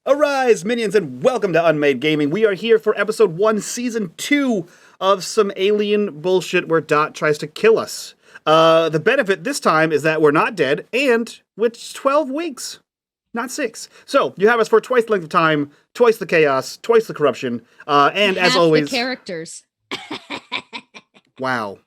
Arise, minions, and welcome to unMadeGaming. We are here for episode 1, season 2 of some alien bullshit where Dot tries to kill us. The benefit this time is that we're not dead, and with 12 weeks, not 6. So, you have us for twice the length of time, twice the chaos, twice the corruption, and as always... the characters. Wow,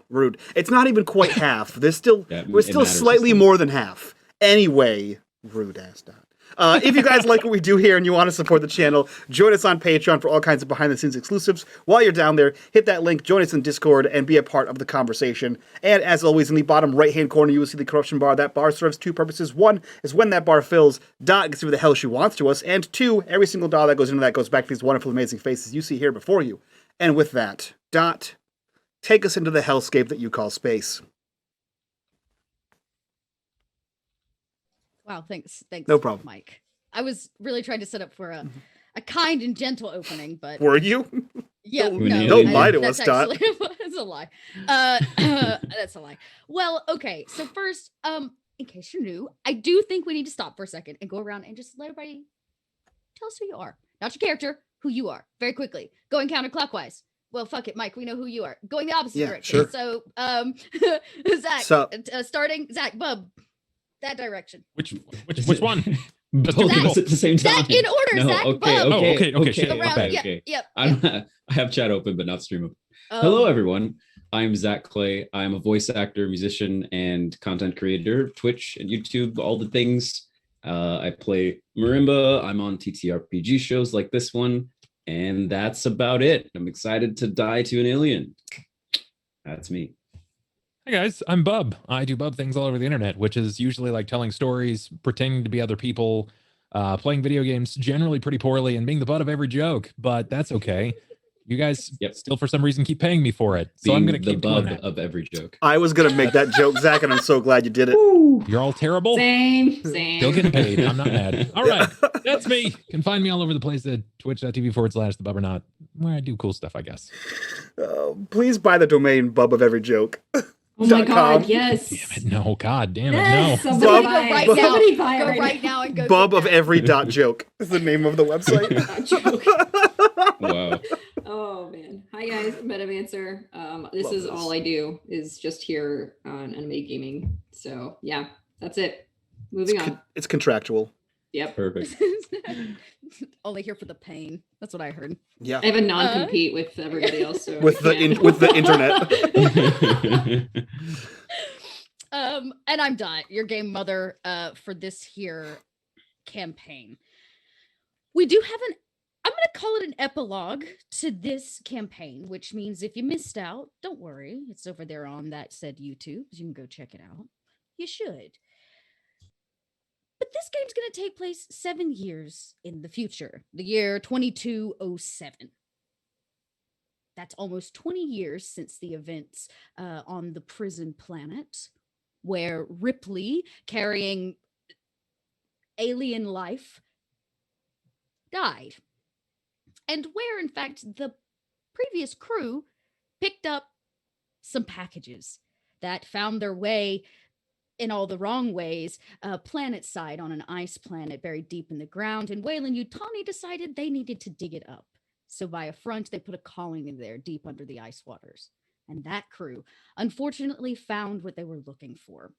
rude. It's not even quite half. We're still slightly more than half. Anyway, rude ass Dot. If you guys like what we do here and you want to support the channel, join us on Patreon for all kinds of behind-the-scenes exclusives. While you're down there, hit that link, join us in Discord, and be a part of the conversation. And as always, in the bottom right-hand corner, you will see the corruption bar. That bar serves two purposes. One is when that bar fills, Dot gets to do what the hell she wants to us. And two, every single dollar that goes into that goes back to these wonderful, amazing faces you see here before you. And with that, Dot, take us into the hellscape that you call space. Wow, thanks. No problem, Mike. I was really trying to set up for a kind and gentle opening, but... Were you? Yeah, don't lie to us, Dot. That's a lie. That's a lie. Well, okay, so first, in case you're new, I do think we need to stop for a second and go around and just let everybody tell us who you are. Not your character, who you are. Very quickly. Going counterclockwise. Well, fuck it, Mike, we know who you are. Going the opposite direction. Sure. So, Zach, starting, Zach, Bub. That direction. Which one? Both of us at the same time. Zach in order, No, Zach. okay. Shit. Okay. Yep. I have chat open, but not stream open. Hello, everyone. I'm Zach Clay. I'm a voice actor, musician, and content creator, Twitch and YouTube, all the things. I play marimba. I'm on TTRPG shows like this one, and that's about it. I'm excited to die to an alien. That's me. Hey guys, I'm Bub. I do Bub things all over the internet, which is usually like telling stories, pretending to be other people, playing video games generally pretty poorly, and being the butt of every joke. But that's okay. You guys still, for some reason, keep paying me for it, so I'm going to keep doing that. Of every joke. I was going to make that joke, Zach, and I'm so glad you did it. You're all terrible. Same. Still getting paid. I'm not mad. All right, that's me. You can find me all over the place at twitch.tv/thebubberNot, where I do cool stuff, I guess. Please buy the domain Bub of Every Joke. Oh my God, yes. Damn it, no. God damn it, Yes, no. somebody Bub- buy it. Bub- Somebody buy it Go right right now and go. Bub of Every Joke is the name of the website. Wow. Oh man. Hi guys, I'm Metamancer. This is all I do is just here on unMadeGaming. So yeah, that's it. Moving on. It's contractual. Yep. Perfect. Only here for the pain. That's what I heard. Yeah. I have a non-compete with everybody else. So With the internet. And I'm Dot, your game mother for this here campaign. We do have I'm going to call it an epilogue to this campaign, which means if you missed out, don't worry. It's over there on that said YouTube. You can go check it out. You should. But this game's going to take place 7 years in the future, the year 2207. That's almost 20 years since the events on the prison planet, where Ripley, carrying alien life, died. And where, in fact, the previous crew picked up some packages that found their way in all the wrong ways, planet side on an ice planet buried deep in the ground. And Weyland-Yutani decided they needed to dig it up. So by a front, they put a colony there deep under the ice waters. And that crew, unfortunately, found what they were looking for.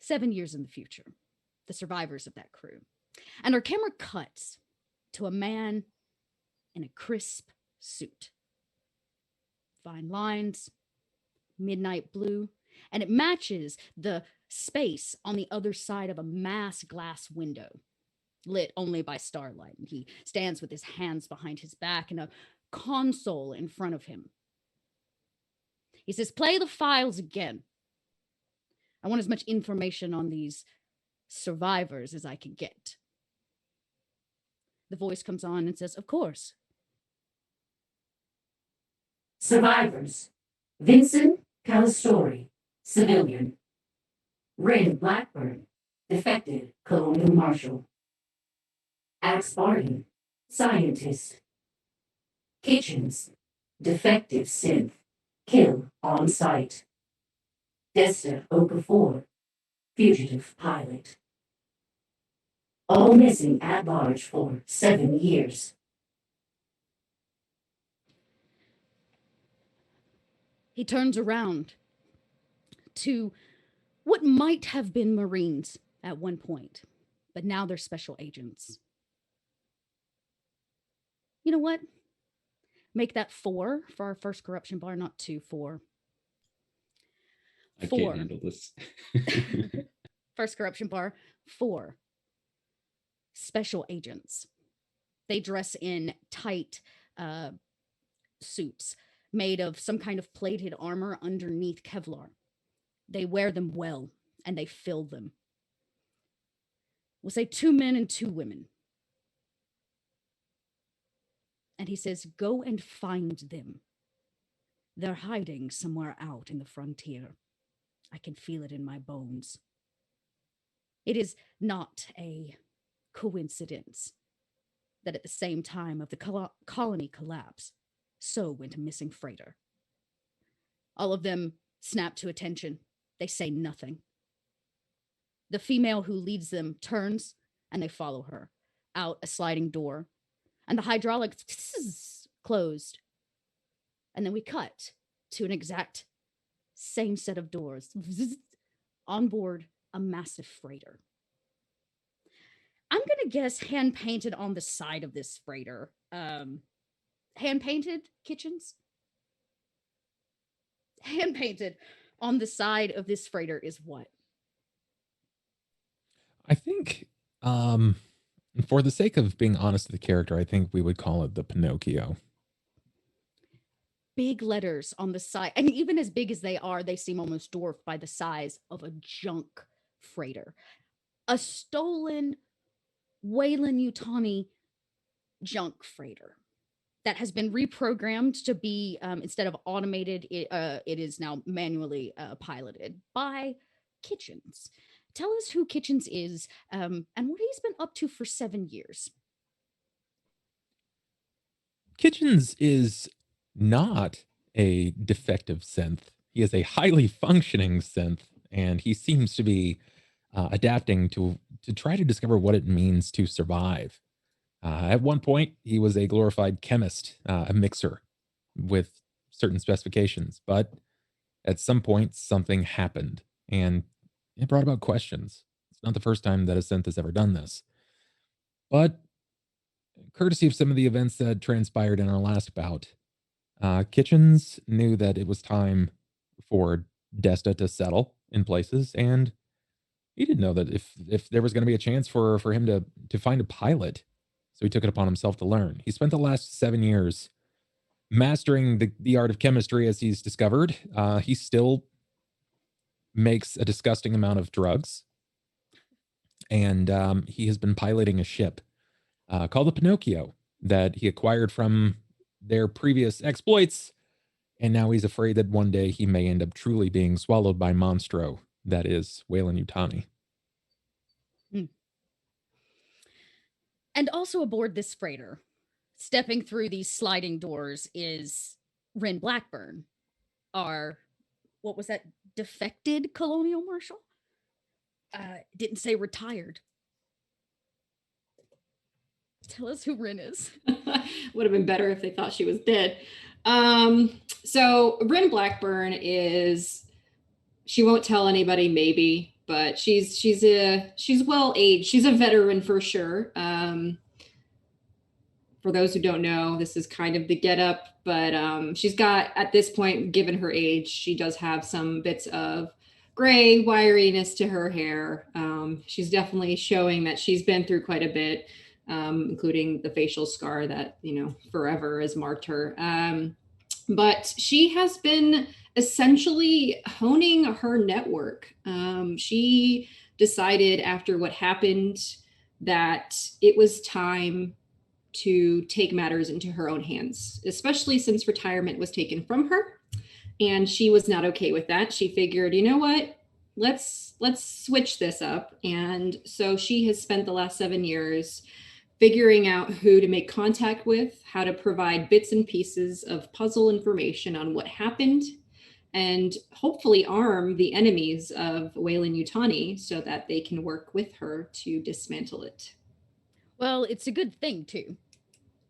7 years in the future, the survivors of that crew. And our camera cuts to a man in a crisp suit. Fine lines, midnight blue, and it matches the space on the other side of a mass glass window, lit only by starlight. And he stands with his hands behind his back and a console in front of him. He says, "Play the files again. I want as much information on these survivors as I can get." The voice comes on and says, "Of course." Survivors: Vincent Calistori, civilian. Red Blackburn, defected colonial marshal. Axe Barton, scientist. Kitchens, defective synth, kill on sight. Desta Okafor, fugitive pilot. all missing at large for 7 years. He turns around to what might have been Marines at one point, but now they're special agents. You know what? Make that 4 for our first corruption bar, not 2, 4. I 4. can't handle this. First corruption bar, 4. Special agents. They dress in tight suits made of some kind of plated armor underneath Kevlar. They wear them well, and they fill them. We'll say 2 men and 2 women. And he says, go and find them. They're hiding somewhere out in the frontier. I can feel it in my bones. It is not a coincidence that at the same time of the colony collapse, so went a missing freighter. All of them snap to attention. They say nothing. The female who leads them turns, and they follow her out a sliding door, and the hydraulics closed. And then we cut to an exact same set of doors on board a massive freighter. I'm going to guess hand-painted on the side of this freighter. Hand-painted kitchens? Hand-painted on the side of this freighter is what? I think, for the sake of being honest with the character, I think we would call it the Pinocchio. Big letters on the side. And even as big as they are, they seem almost dwarfed by the size of a junk freighter. A stolen Weyland-Yutani junk freighter that has been reprogrammed to be, instead of automated, it is now manually piloted by Kitchens. Tell us who Kitchens is and what he's been up to for 7 years. Kitchens is not a defective synth. He is a highly functioning synth, and he seems to be adapting to try to discover what it means to survive. At one point, he was a glorified chemist, a mixer with certain specifications, but at some point, something happened, and it brought about questions. It's not the first time that a synth has ever done this. But courtesy of some of the events that transpired in our last bout, Kitchens knew that it was time for Desta to settle in places, and he didn't know that if there was going to be a chance for him to find a pilot, so he took it upon himself to learn. He spent the last 7 years mastering the art of chemistry, as he's discovered. He still makes a disgusting amount of drugs, and he has been piloting a ship called the Pinocchio that he acquired from their previous exploits, and now he's afraid that one day he may end up truly being swallowed by Monstro, that is Weyland-Yutani. And also aboard this freighter, stepping through these sliding doors, is Ren Blackburn, our, what was that, defected colonial marshal? Didn't say retired. Tell us who Ren is. Would have been better if they thought she was dead. So Ren Blackburn is, she won't tell anybody maybe, but she's well aged. She's a veteran for sure. For those who don't know, this is kind of the getup, but she's got, at this point, given her age, she does have some bits of gray wiriness to her hair. She's definitely showing that she's been through quite a bit, including the facial scar that, forever has marked her. But she has been essentially honing her network. She decided after what happened that it was time to take matters into her own hands, especially since retirement was taken from her. And she was not okay with that. She figured, you know what, let's switch this up. And so she has spent the last 7 years figuring out who to make contact with, how to provide bits and pieces of puzzle information on what happened, and hopefully arm the enemies of Weyland-Yutani so that they can work with her to dismantle it. Well, it's a good thing too,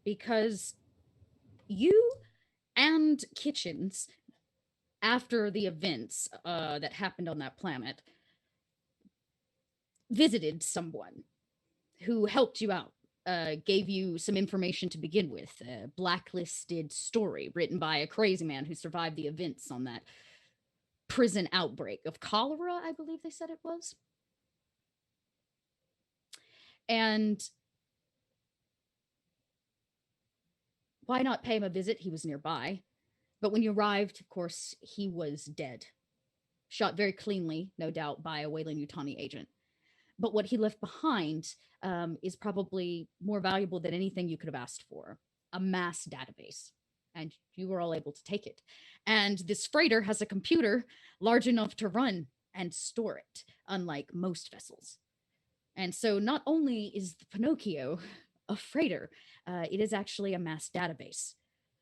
because you and Kitchens, after the events that happened on that planet, visited someone who helped you out, gave you some information to begin with, a blacklisted story written by a crazy man who survived the events on that prison outbreak of cholera, I believe they said it was. And why not pay him a visit? He was nearby. But when you arrived, of course, he was dead. Shot very cleanly, no doubt, by a Weyland-Yutani agent. But what he left behind is probably more valuable than anything you could have asked for. A mass database. And you were all able to take it. And this freighter has a computer large enough to run and store it, unlike most vessels. And so not only is the Pinocchio a freighter, it is actually a mass database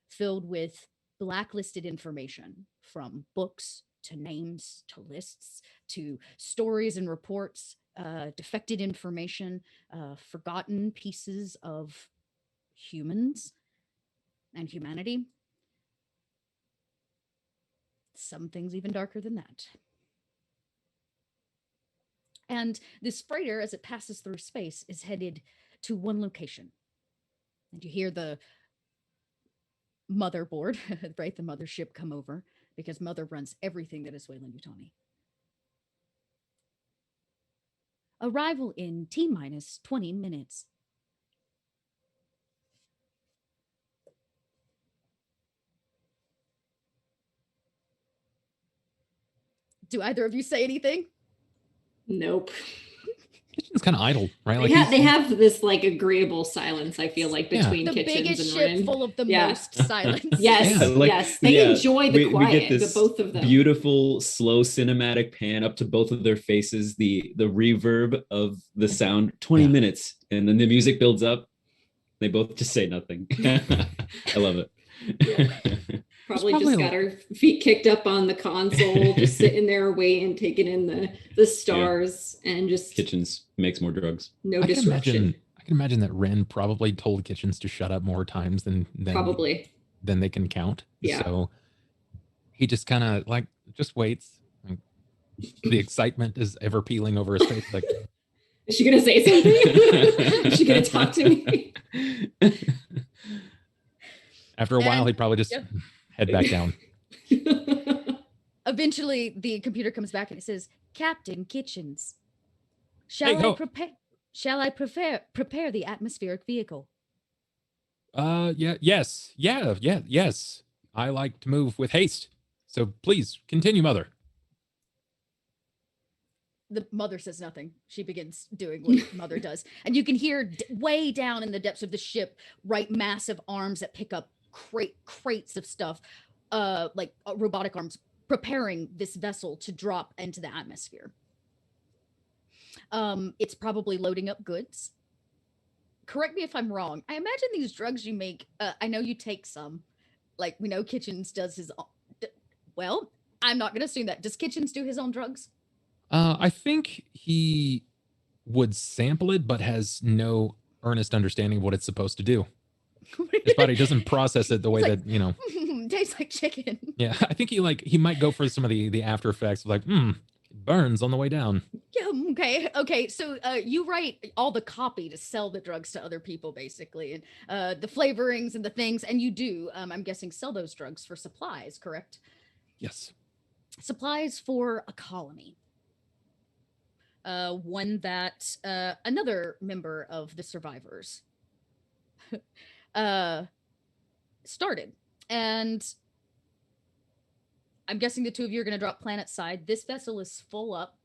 filled with blacklisted information, from books to names to lists to stories and reports, defected information, forgotten pieces of humans and humanity. Some things even darker than that. And this freighter, as it passes through space, is headed to one location. And you hear the motherboard, right? The mothership come over, because Mother runs everything that is Weyland-Yutani. Arrival in T-minus 20 minutes. Do either of you say anything? Nope. It's kind of idle, right? They, Like they have this like agreeable silence, I feel like, between The Kitchens biggest and ship Rin. full of the Yeah. most silence. Yes, Yeah, like- yes. They enjoy the quiet, we get this the both of them. beautiful, slow cinematic pan up to both of their faces, the reverb of the sound, 20 Yeah. minutes, and then the music builds up. They both just say nothing. I love it. Probably probably just got her feet kicked up on the console, just sitting there waiting, taking in the stars, and just Kitchens makes more drugs. no I can disruption. imagine that Ren probably told Kitchens to shut up more times than Probably. than they can count. Yeah. So he just kind of like just waits. Like, the excitement is ever peeling over his face. Like, Is she gonna say something? Is she gonna talk to me? after a while, And- he'd probably just yep. head back down. Eventually, the computer comes back and it says, "Captain Kitchens, Hey, ho. shall I prepare the atmospheric vehicle?" Yes. I like to move with haste. So please continue, Mother. The Mother says nothing. She begins doing what Mother does. And you can hear way down in the depths of the ship, right, massive arms that pick up crates of stuff, like robotic arms, preparing this vessel to drop into the atmosphere. It's probably loading up goods. Correct me if I'm wrong. I imagine these drugs you make, I know you take some, like we know Kitchens does his own. Well, I'm not going to assume that. Does Kitchens do his own drugs? I think he would sample it, but has no earnest understanding of what it's supposed to do. His body doesn't process it the way It's like, that, you know. Tastes like chicken. Yeah, I think he might go for some of the after effects of like, it burns on the way down. Yeah, okay. So you write all the copy to sell the drugs to other people, basically, and the flavorings and the things, and you do, I'm guessing, sell those drugs for supplies, correct? Yes. Supplies for a colony. One that another member of the survivors started. And I'm guessing the two of you are going to drop planet side. This vessel is full up.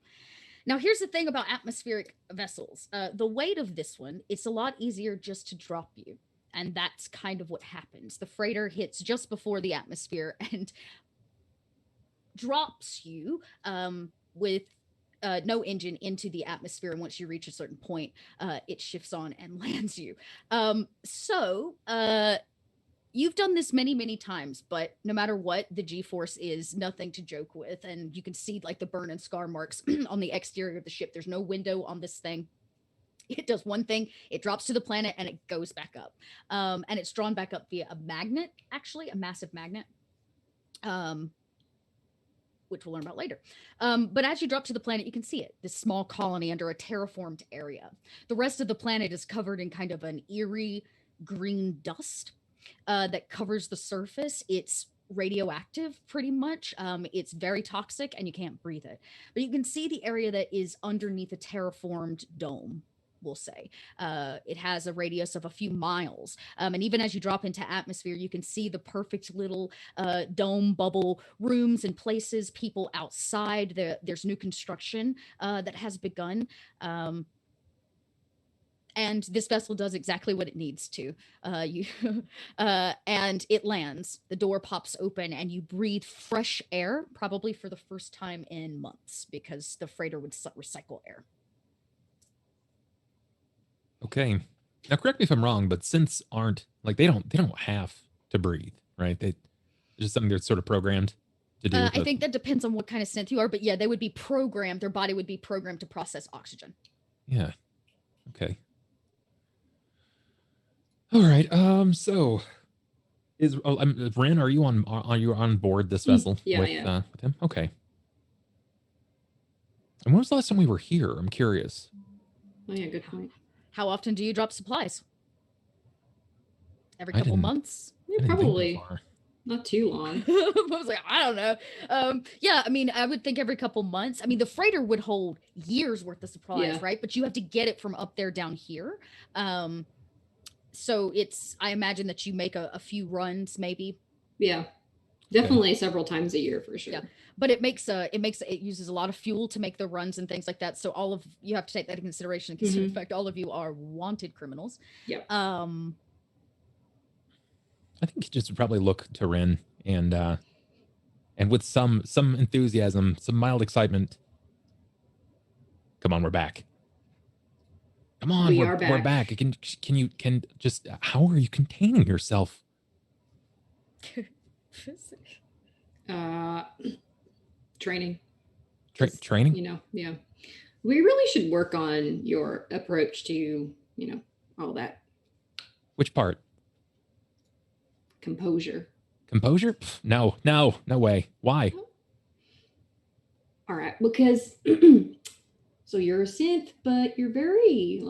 Now, here's the thing about atmospheric vessels. The weight of this one, it's a lot easier just to drop you. And that's kind of what happens. The freighter hits just before the atmosphere and drops you with no engine into the atmosphere. And once you reach a certain point, it shifts on and lands you. So you've done this many, many times, but no matter what, the G-force is nothing to joke with. And you can see like the burn and scar marks on the exterior of the ship. There's no window on this thing. It does one thing, it drops to the planet and it goes back up. And it's drawn back up via a magnet, actually, a massive magnet. Which we'll learn about later. But as you drop to the planet, you can see it, this small colony under a terraformed area. The rest of the planet is covered in kind of an eerie green dust that covers the surface. It's radioactive pretty much. It's very toxic and you can't breathe it. But you can see the area that is underneath a terraformed dome, we'll say. It has a radius of a few miles. And even as you drop into atmosphere, you can see the perfect little dome bubble rooms and places, people outside. There's new construction that has begun. And this vessel does exactly what it needs to. And it lands. The door pops open and you breathe fresh air, probably for the first time in months, because the freighter would recycle air. Okay. Now, correct me if I'm wrong, but synths aren't like they don't have to breathe, right? It's just something they're sort of programmed to do. I think that depends on what kind of synth you are, but yeah, they would be programmed. Their body would be programmed to process oxygen. Yeah. Okay. All right. So Ren, are you on board this vessel? Yeah, with him? Okay. And when was the last time we were here? I'm curious. Oh yeah, good point. How often do you drop supplies? Every I couple didn't- months? Yeah, I didn't think that probably far. not too long. I was like, I don't know. Yeah, I mean, I would think every couple months. I mean, the freighter would hold years worth of supplies, Yeah. right? But you have to get it from up there down here. So I imagine that you make a few runs maybe. Yeah, definitely several times a year for sure. Yeah. But it uses a lot of fuel to make the runs and things like that. So you have to take that into consideration because in fact, all of you are wanted criminals. Yep. I think you just probably look to Ren and with some enthusiasm, some mild excitement. Come on, we're back. Come on, We are back. We're back. How are you containing yourself? Training. Training? Yeah. We really should work on your approach to, all that Which part? composure. Composure? Pff, no way. Why? All right, because so you're a synth, but you're very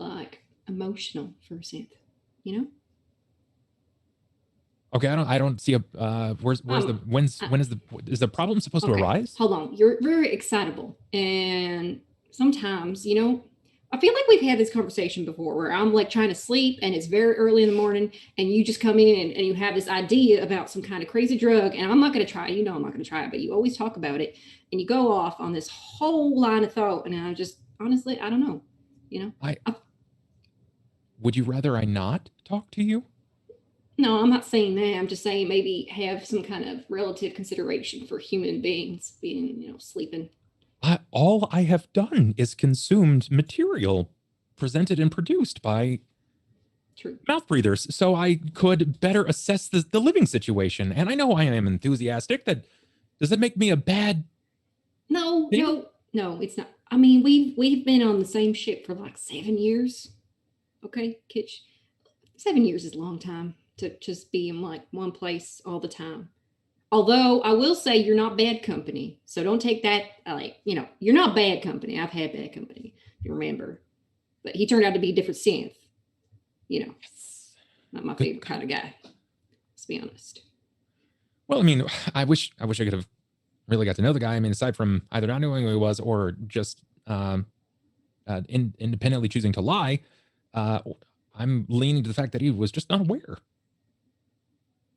emotional for a synth, Okay, I don't see is the problem supposed to Okay, arise? Hold on. You're very excitable. And sometimes, I feel like we've had this conversation before where I'm like trying to sleep and it's very early in the morning and you just come in and you have this idea about some kind of crazy drug and I'm not going to try it. I'm not going to try it, but you always talk about it and you go off on this whole line of thought. And I just, honestly, I don't know, Would you rather I not talk to you? No, I'm not saying that. I'm just saying maybe have some kind of relative consideration for human beings being, sleeping. All I have done is consumed material presented and produced by True. mouth breathers, so I could better assess the living situation. And I know I am enthusiastic. Does that make me a bad? No, thing? no, it's not. I mean, we've been on the same ship for like 7 years. Okay, Kitch. 7 years is a long time to just be in like one place all the time. Although I will say you're not bad company. So don't take that you're not bad company. I've had bad company, if you remember. But he turned out to be a different synth. Not my favorite kind of guy. Let's be honest. Well, I mean, I wish I could have really got to know the guy. I mean, aside from either not knowing who he was or just independently choosing to lie, I'm leaning to the fact that he was just not aware.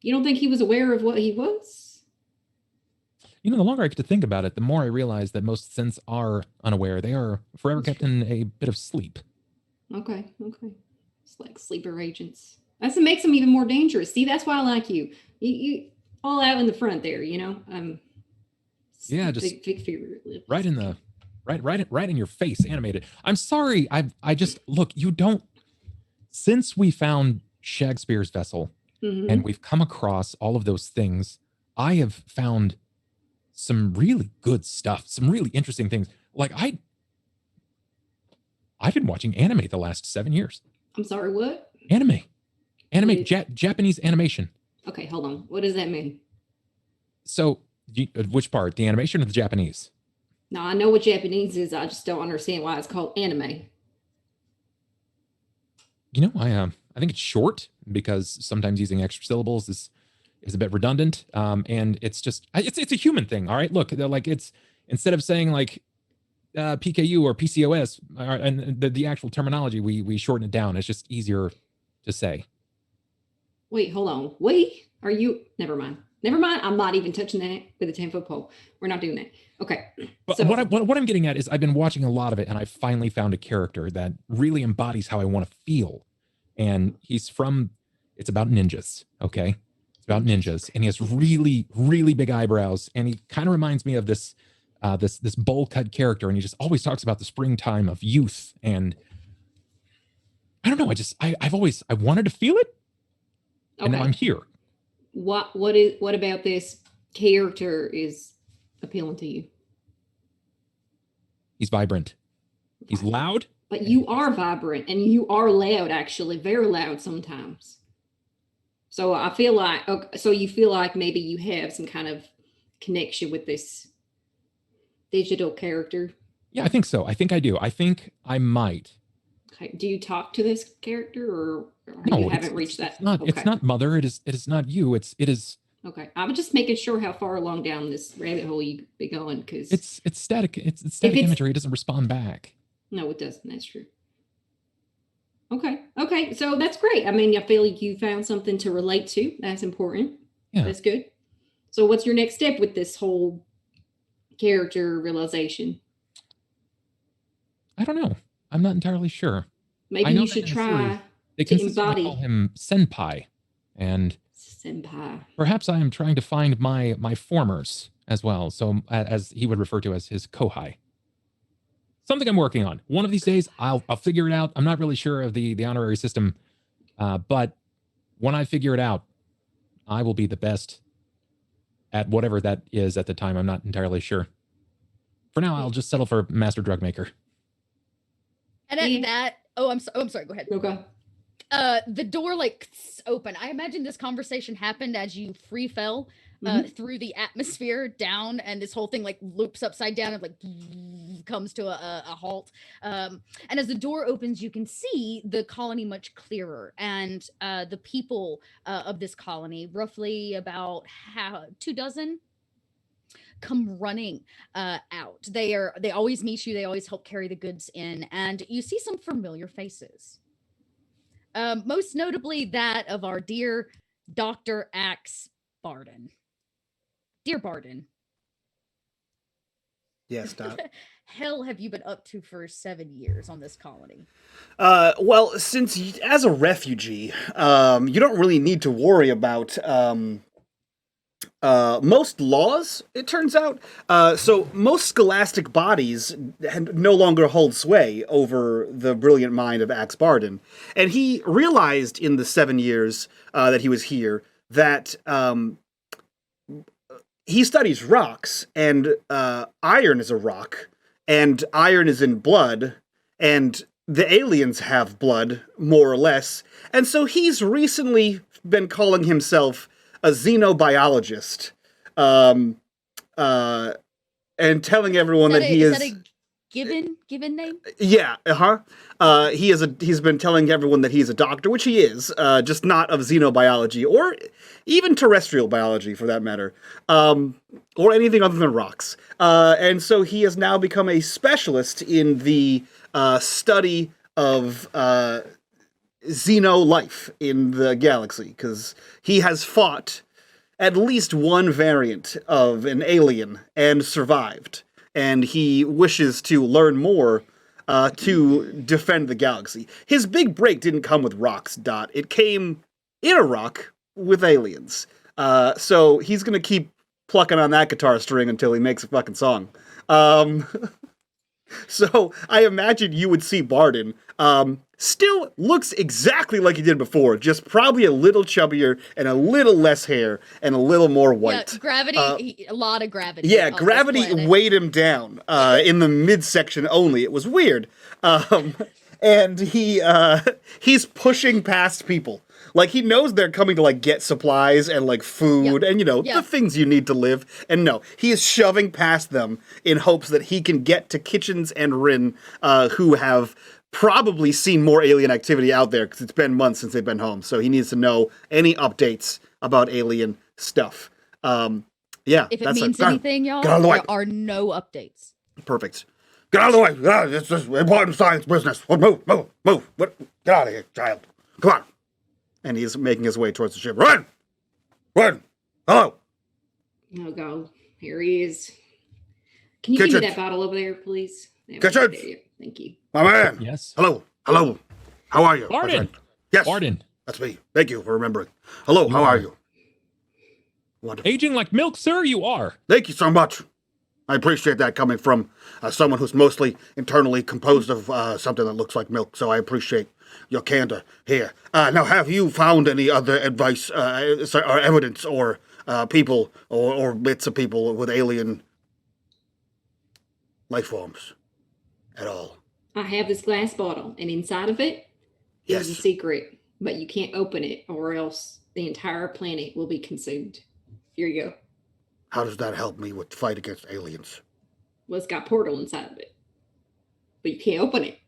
You don't think he was aware of what he was? The longer I get to think about it, the more I realize that most synths are unaware. They are forever kept in a bit of sleep. Okay. It's like sleeper agents. That's what makes them even more dangerous. See, that's why I like you. You all out in the front there, Yeah, just big figure. right in your face, animated. I'm sorry. I just look. You don't. Since we found Shakespeare's vessel, and we've come across all of those things. I have found some really good stuff, some really interesting things. Like I've been watching anime the last 7 years. I'm sorry, what? Anime, Japanese animation. Okay, hold on. What does that mean? So, which part? The animation or the Japanese? No, I know what Japanese is. I just don't understand why it's called anime. You know, I think it's short because sometimes using extra syllables is a bit redundant. And it's just it's a human thing. All right, look, like it's instead of saying like PKU or PCOS and the actual terminology, we shorten it down. It's just easier to say. Wait, hold on. Are you? Never mind. I'm not even touching that with a 10-foot pole. We're not doing that. Okay. But so, what I'm getting at is I've been watching a lot of it, and I finally found a character that really embodies how I want to feel. And it's about ninjas. Okay. It's about ninjas, and he has really, really big eyebrows, and he kind of reminds me of this bowl cut character, and he just always talks about the springtime of youth. And I don't know, I wanted to feel it, and now I'm here. What about this character is appealing to you? He's vibrant. He's loud. But you are vibrant, and you are loud, actually, very loud sometimes. So I feel like, so you feel like maybe you have some kind of connection with this digital character? Yeah, I think so. I think I do. I think I might. Okay. Do you talk to this character, or No, you haven't reached that? It's not mother. It is not you. It is. Okay. I was just making sure how far along down this rabbit hole you be going, because it's static. It's static imagery. It doesn't respond back. No, it doesn't. That's true. Okay. So that's great. I mean, I feel like you found something to relate to. That's important. Yeah. That's good. So what's your next step with this whole character realization? I don't know. I'm not entirely sure. Maybe you should try to embody. Call him senpai, and senpai. Perhaps I am trying to find my formers as well. So as he would refer to as his kohai. Something I'm working on. One of these days, I'll figure it out. I'm not really sure of the honorary system, but when I figure it out, I will be the best at whatever that is at the time. I'm not entirely sure. For now, I'll just settle for master drug maker. And at that, I'm sorry. Go ahead. Okay. The door open. I imagine this conversation happened as you free fell through the atmosphere down, and this whole thing loops upside down and comes to a halt. And as the door opens, you can see the colony much clearer, and the people of this colony, roughly about 24, come running out. They always meet you. They always help carry the goods in, and you see some familiar faces. Most notably that of our dear Dr. Axe Barden. Dear Barden. Yes, Doc. Hell have you been up to for 7 years on this colony? Well, since as a refugee, you don't really need to worry about most laws, it turns out. So most scholastic bodies no longer hold sway over the brilliant mind of Axe Barden. And he realized in the 7 years that he was here that he studies rocks, and iron is a rock, and iron is in blood, and the aliens have blood, more or less. And so he's recently been calling himself a xenobiologist, and telling everyone that he is. Is that a given name? Yeah, he's been telling everyone that he's a doctor, which he is, just not of xenobiology or even terrestrial biology, for that matter, or anything other than rocks. And so he has now become a specialist in the study of xeno life in the galaxy, because he has fought at least one variant of an alien and survived, and he wishes to learn more to defend the galaxy. His big break didn't come with rocks, Dot. It came in a rock with aliens. So he's gonna keep plucking on that guitar string until he makes a fucking song. So I imagine you would see Barden. Still looks exactly like he did before, just probably a little chubbier and a little less hair and a little more white. Yeah, gravity, a lot of gravity. Yeah, on this gravity planet. weighed him down in the midsection only. It was weird. And he's pushing past people. Like, he knows they're coming to, like, get supplies and, like, food and, the things you need to live. And no, he is shoving past them in hopes that he can get to Kitchens and Rin, who have probably seen more alien activity out there because it's been months since they've been home. So he needs to know any updates about alien stuff. If it that's means anything, y'all, get out of the way. there are no updates. Perfect. Get out of the way. This is important science business. Move. Get out of here, child. Come on. And he's making his way towards the ship. Run! Hello! Oh, God. Here he is. Can you give me that bottle over there, please? Kitchens! Thank you. My man! Yes? Hello! How are you? Barden! Yes! Barden! That's me. Thank you for remembering. Hello, how are you? Wonderful. Aging like milk, sir, you are. Thank you so much. I appreciate that coming from someone who's mostly internally composed of something that looks like milk, so I appreciate your candor here. Now, have you found any other advice or evidence or people or bits of people with alien life forms at all? I have this glass bottle, and inside of it is a secret, but you can't open it or else the entire planet will be consumed. Here you go. How does that help me with the fight against aliens? Well, it's got portal inside of it, but you can't open it.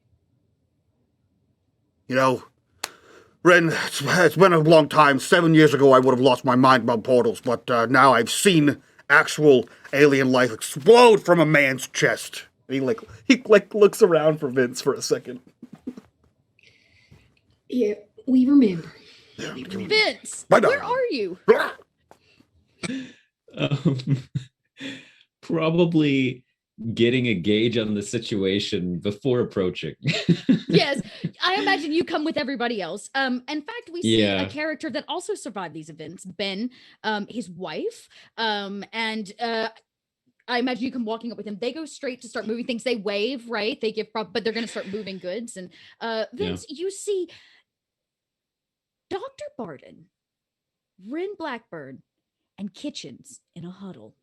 Ren, it's been a long time. 7 years ago, I would have lost my mind about portals, but now I've seen actual alien life explode from a man's chest. He looks around for Vince for a second. Yeah, we remember. Vince, Bye-bye. where are you? Probably getting a gauge on the situation before approaching. Yes, I imagine you come with everybody else. In fact, we see a character that also survived these events, Ben, his wife, and I imagine you come walking up with him. They go straight to start moving things. They wave, right? They give but they're going to start moving goods. And Vince, you see Dr. Barden, Rin Blackbird, and Kitchens in a huddle.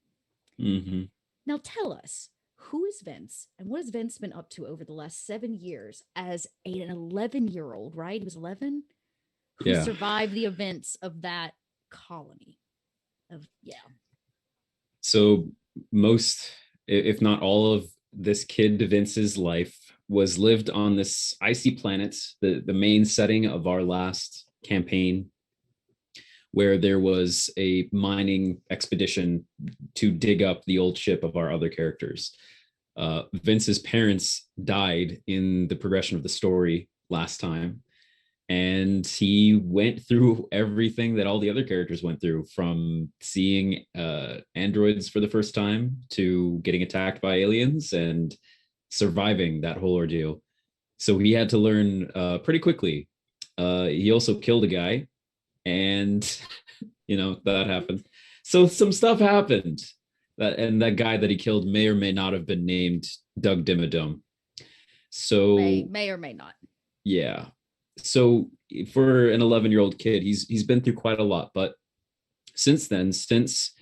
Mm-hmm. Now tell us, who is Vince and what has Vince been up to over the last 7 years as an 11-year-old, right? He was 11, who survived the events of that colony. So most, if not all of this kid Vince's life was lived on this icy planet, the main setting of our last campaign, where there was a mining expedition to dig up the old ship of our other characters. Vince's parents died in the progression of the story last time, and he went through everything that all the other characters went through, from seeing androids for the first time to getting attacked by aliens and surviving that whole ordeal. So he had to learn pretty quickly. He also killed a guy, and that happened. So some stuff happened, that guy that he killed may or may not have been named Doug Dimmadome. So may or may not. Yeah. So for an 11-year-old kid, he's been through quite a lot. But since then, since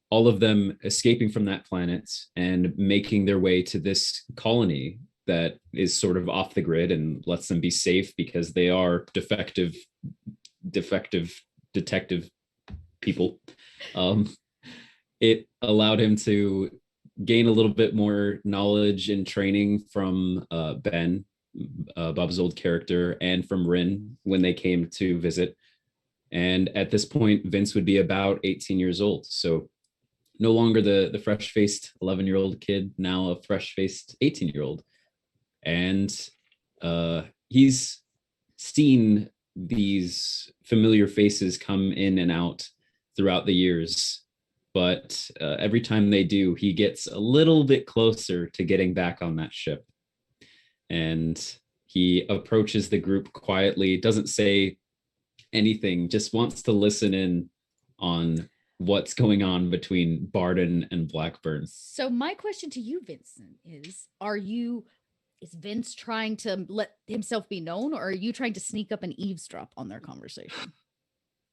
all of them escaping from that planet and making their way to this colony that is sort of off the grid and lets them be safe because they are defective detective people, it allowed him to gain a little bit more knowledge and training from Ben, Bob's old character, and from Rin when they came to visit. And at this point, Vince would be about 18 years old. So no longer the fresh-faced 11-year-old kid, now a fresh-faced 18-year-old. And he's seen these familiar faces come in and out throughout the years. But every time they do, he gets a little bit closer to getting back on that ship. And he approaches the group quietly, doesn't say anything, just wants to listen in on what's going on between Barden and Blackburn. So my question to you, Vincent, is Vince trying to let himself be known, or are you trying to sneak up and eavesdrop on their conversation?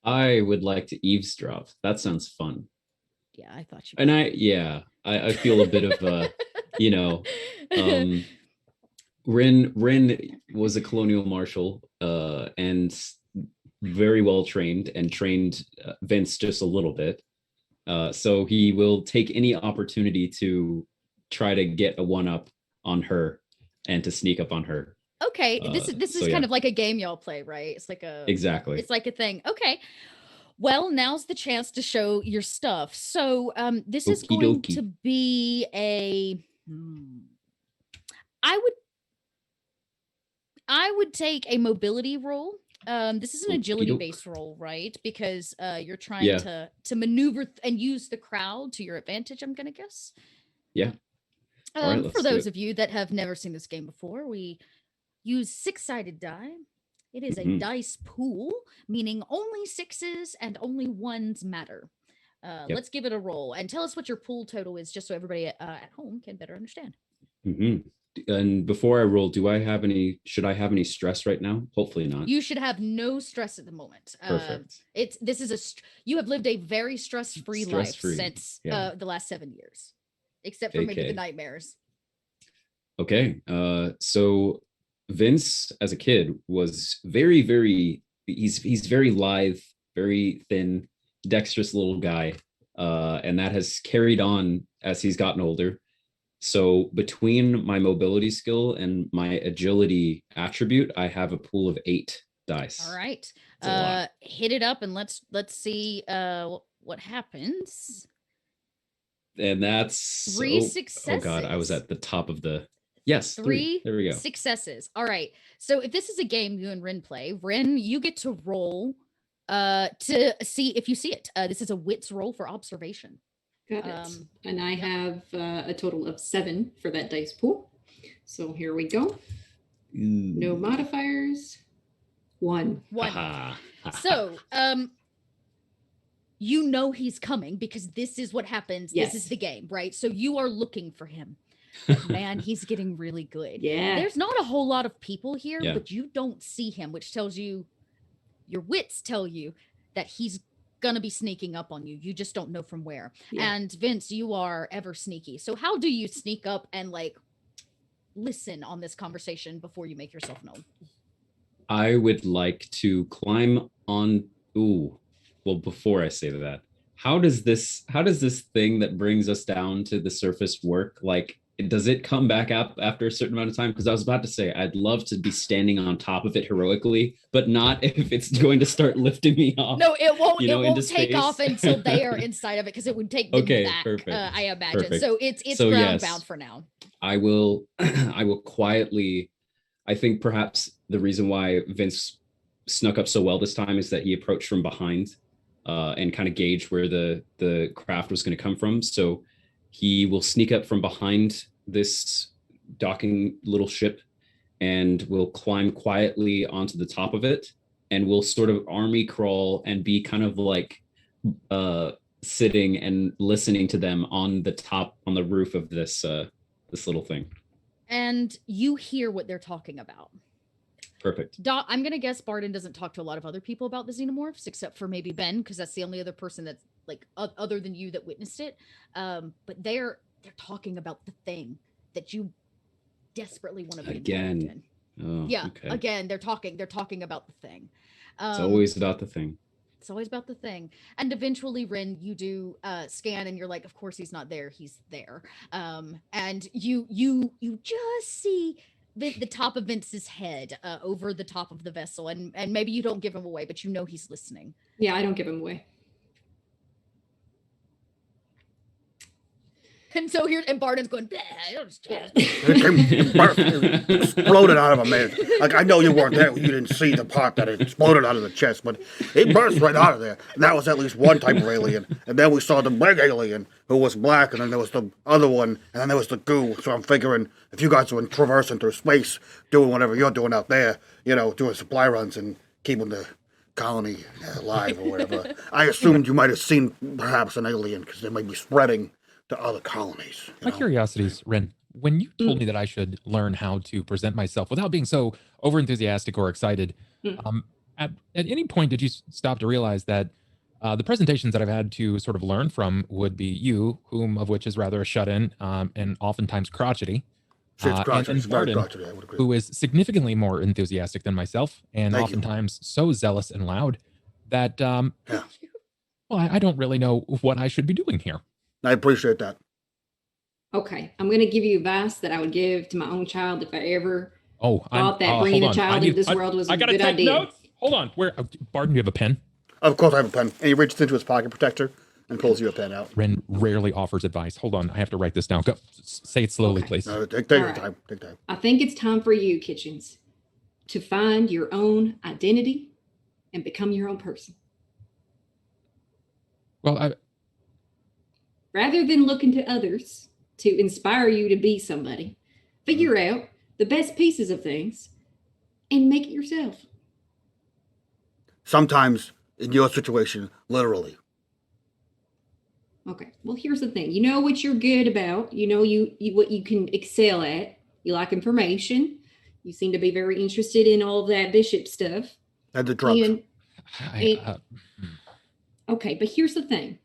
I would like to eavesdrop. That sounds fun. Yeah, I thought you. And I feel a bit of a, you know, Rin was a colonial marshal, and very well trained, and trained Vince just a little bit. So he will take any opportunity to try to get a one-up on her and to sneak up on her. Okay, this is kind of like a game y'all play, right? It's like exactly. It's like a thing. Okay. Well, now's the chance to show your stuff. So this is going to be I would take a mobility roll. This is an agility based roll, right? Because you're trying to maneuver and use the crowd to your advantage, I'm gonna guess. Yeah. Right, for those of you that have never seen this game before, we use 6-sided die. It is a dice pool, meaning only 6s and only 1s matter. Let's give it a roll and tell us what your pool total is, just so everybody at home can better understand. And before I roll, should I have any stress right now? Hopefully not. You should have no stress at the moment. Perfect. You have lived a very stress-free life since the last 7 years, except for maybe the nightmares. Okay. So Vince, as a kid, was very, very. He's very lithe, very thin, dexterous little guy, and that has carried on as he's gotten older. So between my mobility skill and my agility attribute, I have a pool of 8 dice. All right, hit it up and let's see what happens. And that's 3 successes. Oh God, I was at the top of the. Yes, 3. There we go. Successes. All right. So if this is a game you and Rin play, Rin, you get to roll to see if you see it. This is a wits roll for observation. Got it. And I have a total of 7 for that dice pool. So here we go. No modifiers. 1. So you know he's coming because this is what happens. Yes. This is the game, right? So you are looking for him. Man, he's getting really good. Yeah. There's not a whole lot of people here, but you don't see him, which tells you, your wits tell you that he's gonna be sneaking up on you. You just don't know from where. Yeah. And Vince, you are ever sneaky. So how do you sneak up and like listen on this conversation before you make yourself known? I would like to climb on. Well, before I say that, how does this thing that brings us down to the surface work? Like, does it come back up after a certain amount of time? Because I was about to say, I'd love to be standing on top of it heroically, but not if it's going to start lifting me off. No, it won't. It won't take off until they are inside of it, because it would take them back. Perfect. I imagine. Perfect. So it's ground bound for now. I will quietly. I think perhaps the reason why Vince snuck up so well this time is that he approached from behind, and kind of gauged where the craft was going to come from. So he will sneak up from behind this docking little ship and will climb quietly onto the top of it, and will sort of army crawl and be kind of like sitting and listening to them on the roof of this little thing. And you hear what they're talking about. Perfect. I'm going to guess Barden doesn't talk to a lot of other people about the xenomorphs, except for maybe Ben, because that's the only other person that's like other than you that witnessed it. But they're talking about the thing that you desperately want to be involved in. Oh, yeah. Okay. Again, they're talking about the thing. It's always about the thing. It's always about the thing. And eventually, Rin, you do scan, and you're like, of course he's not there. He's there. And you just see the top of Vince's head over the top of the vessel, and maybe you don't give him away, but you know he's listening. Yeah, I don't give him away. And so Barden's going, exploded out of him, man. Like, I know you weren't there. You didn't see the part that it exploded out of the chest, but it burst right out of there. And that was at least one type of alien. And then we saw the big alien, who was black, and then there was the other one, and then there was the goo. So I'm figuring if you guys were traversing through space, doing whatever you're doing out there, doing supply runs and keeping the colony alive or whatever. I assumed you might have seen perhaps an alien because they might be spreading to other colonies. My curiosity is, Ren, when you told me that I should learn how to present myself without being so overenthusiastic or excited, at any point did you stop to realize that the presentations that I've had to sort of learn from would be you, whom of which is rather a shut-in and oftentimes crotchety, Crotchety, Barden, I would agree. who is significantly more enthusiastic than myself and Thank oftentimes so zealous and loud that, well, I don't really know what I should be doing here. I appreciate that. Okay, I'm going to give you advice that I would give to my own child if I ever thought that bringing a child into this world was a good idea. Notes. Hold on. Where, Barden, do you have a pen? Of course I have a pen. And he reaches into his pocket protector and pulls you a pen out. Ren rarely offers advice. Hold on. I have to write this down. Go. Say it slowly, please. Take your time. Take time. I think it's time for you, Kitchens, to find your own identity and become your own person. Well, Rather than looking to others to inspire you to be somebody, figure out the best pieces of things and make it yourself. Sometimes, in your situation, literally. Okay. Well, here's the thing. You know what you're good about. You know you what you can excel at. You like information. You seem to be very interested in all of that bishop stuff. And the drugs. Okay, but here's the thing.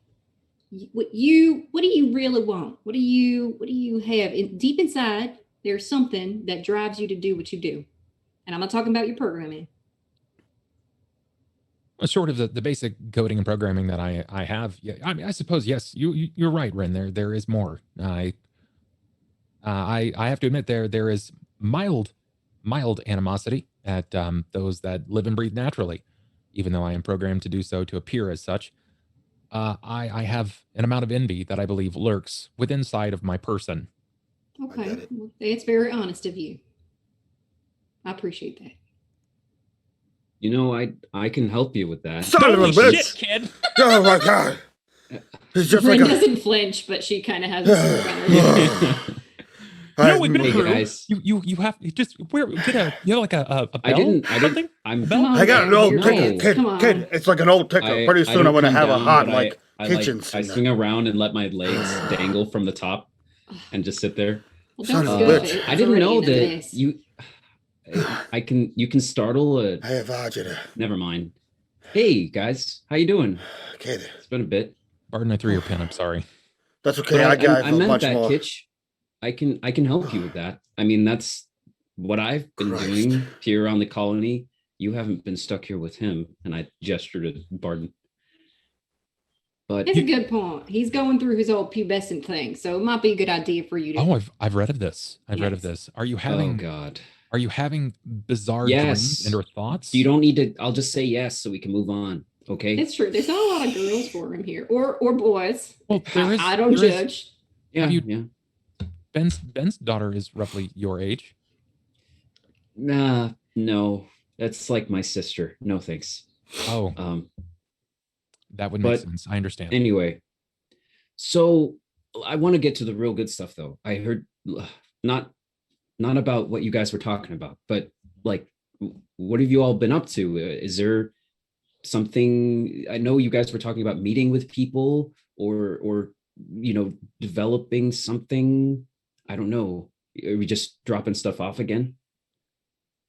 What do you really want? What do you have deep inside? There's something that drives you to do what you do. And I'm not talking about your programming. Short of the basic coding and programming that I have, yeah, I mean, I suppose yes, you're right, Ren. There is more. I have to admit there is mild animosity at those that live and breathe naturally, even though I am programmed to do so to appear as such. I have an amount of envy that I believe lurks within inside of my person. Okay, well, that's very honest of you. I appreciate that. You know, I can help you with that. Son of a bitch! Shit, kid. Oh my god! He's just Ren like doesn't flinch, but she kind of has a smirk on her. No, we've been Hey, through. guys. You have just where get a you know like a bell? I didn't. Something? I'm. Come on, I got an man, old you're ticket, right. Come on. kid. It's like an old ticket. Pretty soon I'm gonna have a hot like kitchens. I swing around and let my legs dangle from the top, and just sit there. Well, Son don't of a scoff bitch. it. I It's didn't already know in a that mess. you can startle a. I have agita. Never mind. Hey guys, how you doing? Kid. It's been a bit. Barden, I threw your pen. I'm sorry. That's okay. But I got I a meant bunch that, more. Kitch. I can help you with that. I mean, that's what I've been Christ. doing here around the colony. You haven't been stuck here with him, and I gestured at Barden. But That's a good point. He's going through his old pubescent thing, so it might be a good idea for you to. Oh, I've read of this. I've read of Yes. this. Are you oh having god, Are you having bizarre Yes. dreams and or thoughts? you don't need to. I'll just say yes so we can move on. Okay. It's true. There's not a lot of girls for him here, or boys. Well, there is. I don't there is- judge. Yeah. Have you- Yeah. Ben's daughter is roughly your age. Nah. No. That's like my sister. No thanks. Oh, that would make but sense. I understand. Anyway, so I want to get to the real good stuff though. I heard not about what you guys were talking about, but like what have you all been up to? Is there something? I know you guys were talking about meeting with people or developing something. I don't know. Are we just dropping stuff off again?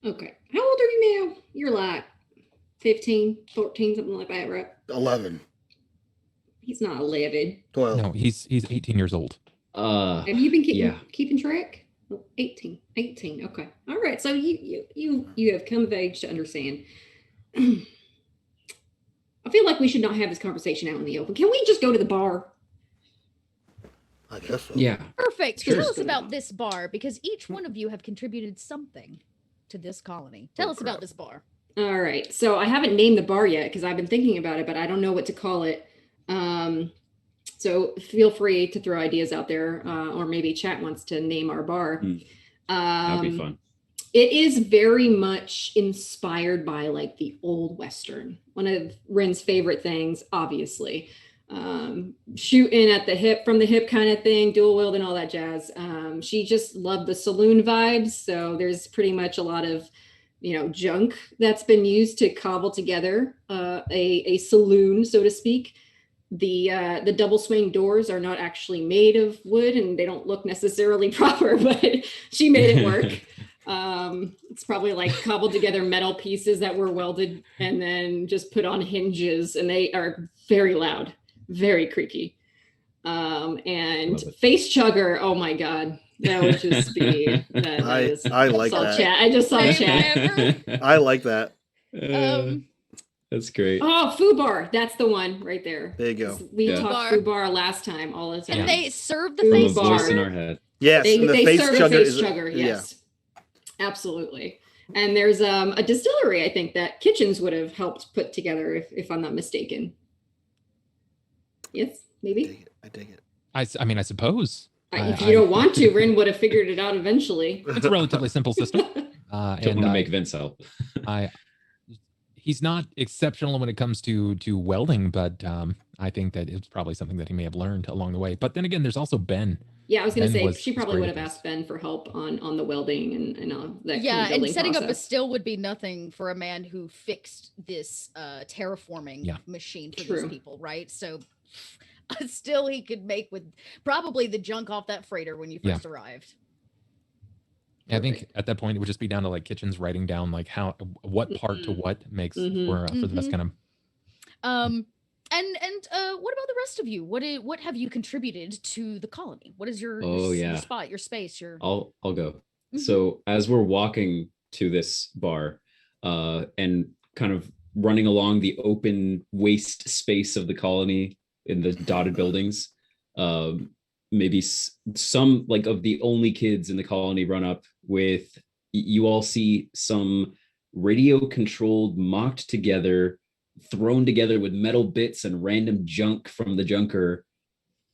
Okay. How old are you now? You're like 15, 14, something like that, right? 11, He's not 11. 12. No, he's 18 years old. Have you been yeah. keeping track? Oh, 18. Okay. All right. So you have come of age to understand. I feel like we should not have this conversation out in the open. Can we just go to the bar? I guess so. Yeah. Perfect. Sure. Tell us about this bar because each one of you have contributed something to this colony. Tell us about this bar. All right. So I haven't named the bar yet because I've been thinking about it, but I don't know what to call it. So feel free to throw ideas out there, or maybe chat wants to name our bar. That'd be fun. It is very much inspired by like the old Western. One of Ren's favorite things, obviously. Shooting at the hip, from the hip kind of thing, dual wield and all that jazz. She just loved the saloon vibes. So there's pretty much a lot of junk that's been used to cobble together a saloon, so to speak. The double swing doors are not actually made of wood, and they don't look necessarily proper, but she made it work. It's probably like cobbled together metal pieces that were welded and then just put on hinges, and they are very loud, very creaky. And face chugger, oh my god, that would just be I like that. Chat. I just saw chat. I like that. That's great. Oh, Fubar, that's the one right there. There you go. We talked Fubar last time, all the time. And they serve the From face a voice chugger? in our head. Yes, they serve a face is chugger. Yes, absolutely. And there's a distillery, I think, that Kitchens would have helped put together, if I'm not mistaken. Yes, maybe. I dig it. I mean, I suppose. If you don't want to, Rin would have figured it out eventually. It's a relatively simple system. Don't want to make Vince help. He's not exceptional when it comes to welding, but I think that it's probably something that he may have learned along the way. But then again, there's also Ben. Yeah, I was going to say she was probably would great have asked Ben for help on the welding and all that. Yeah, kind of building and setting up a process. still would be nothing for a man who fixed this terraforming machine for these people, right? So still he could make with probably the junk off that freighter when you first arrived. Yeah, I think at that point it would just be down to like Kitchens writing down like what part to what makes for the best kind of. And what about the rest of you? What have you contributed to the colony? What is your spot, your space, your? I'll go. So as we're walking to this bar, and kind of running along the open waste space of the colony in the dotted buildings, maybe some like of the only kids in the colony run up with, you all see some radio controlled, mocked together, thrown together with metal bits and random junk from the junker,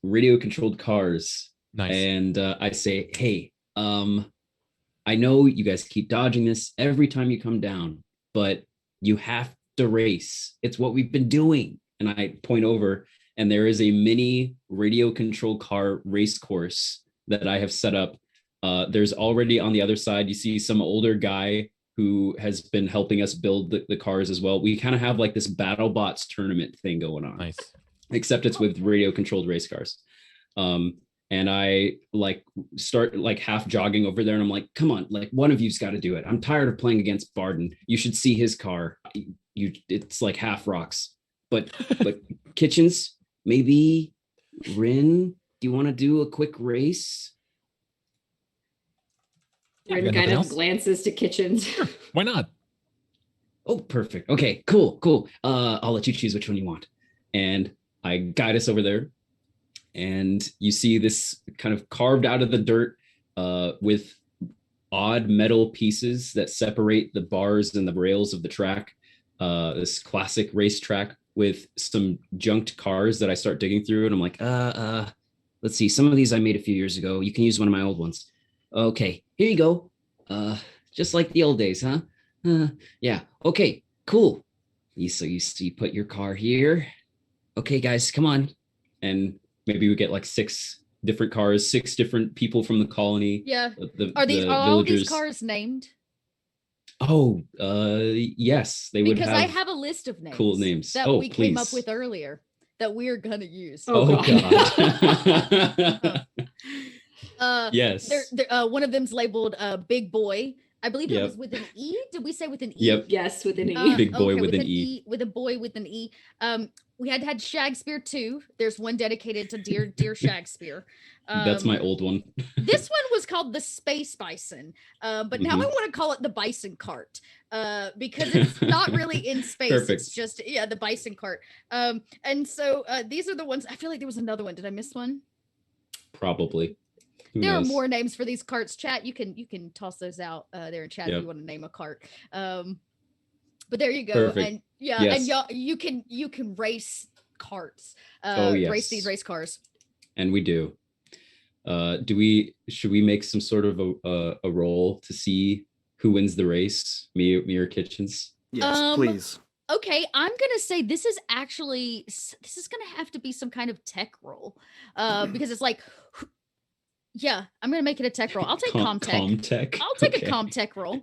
radio controlled cars. Nice. And I say, hey, I know you guys keep dodging this every time you come down, but you have to race. It's what we've been doing. And I point over, and there is a mini radio control car race course that I have set up. There's already on the other side, you see some older guy who has been helping us build the cars as well. We kind of have like this battle bots tournament thing going on. Nice. Except it's with radio controlled race cars. And I like start like half jogging over there, and I'm like, come on, like one of you's got to do it. I'm tired of playing against Barden. You should see his car. It's like half rocks. But Kitchens, maybe Rin, do you want to do a quick race? Rin kind of glances to Kitchens. Sure. Why not? Oh, perfect. Okay, cool. I'll let you choose which one you want. And I guide us over there. And you see this kind of carved out of the dirt with odd metal pieces that separate the bars and the rails of the track. This classic racetrack with some junked cars that I start digging through. And I'm like, let's see. Some of these I made a few years ago. You can use one of my old ones. Okay, here you go. Just like the old days, huh? Yeah. Okay, cool. So you put your car here. Okay, guys, come on. And maybe we get like 6 different cars, 6 different people from the colony. Yeah. Are all these cars named? Oh, yes, they would have. Because I have a list of names. Cool names that we came up with earlier that we're gonna use. Oh God. Yes. One of them's labeled Big Boy. I believe it was with an E. Did we say with an E? Yep. Yes, with an E. Big Boy with an E. With a boy with an E. We had Shakespeare too. There's one dedicated to dear Shakespeare. That's my old one. This one was called the Space Bison, but now I want to call it the Bison Cart because it's not really in space. Perfect. It's just the Bison Cart. And so these are the ones. I feel like there was another one. Did I miss one? Probably. There are more names for these carts. Chat, you can toss those out there in chat if you want to name a cart. But there you go. Perfect. And and y'all, you can race carts. Race these race cars. And we do. Should we make some sort of a roll to see who wins the race? Me or Kitchens? Yes, please. Okay, I'm gonna say this is gonna have to be some kind of tech roll, because it's like Yeah, I'm gonna make it a tech roll. I'll take Comtech. Comtech. I'll take Okay. a Comtech roll.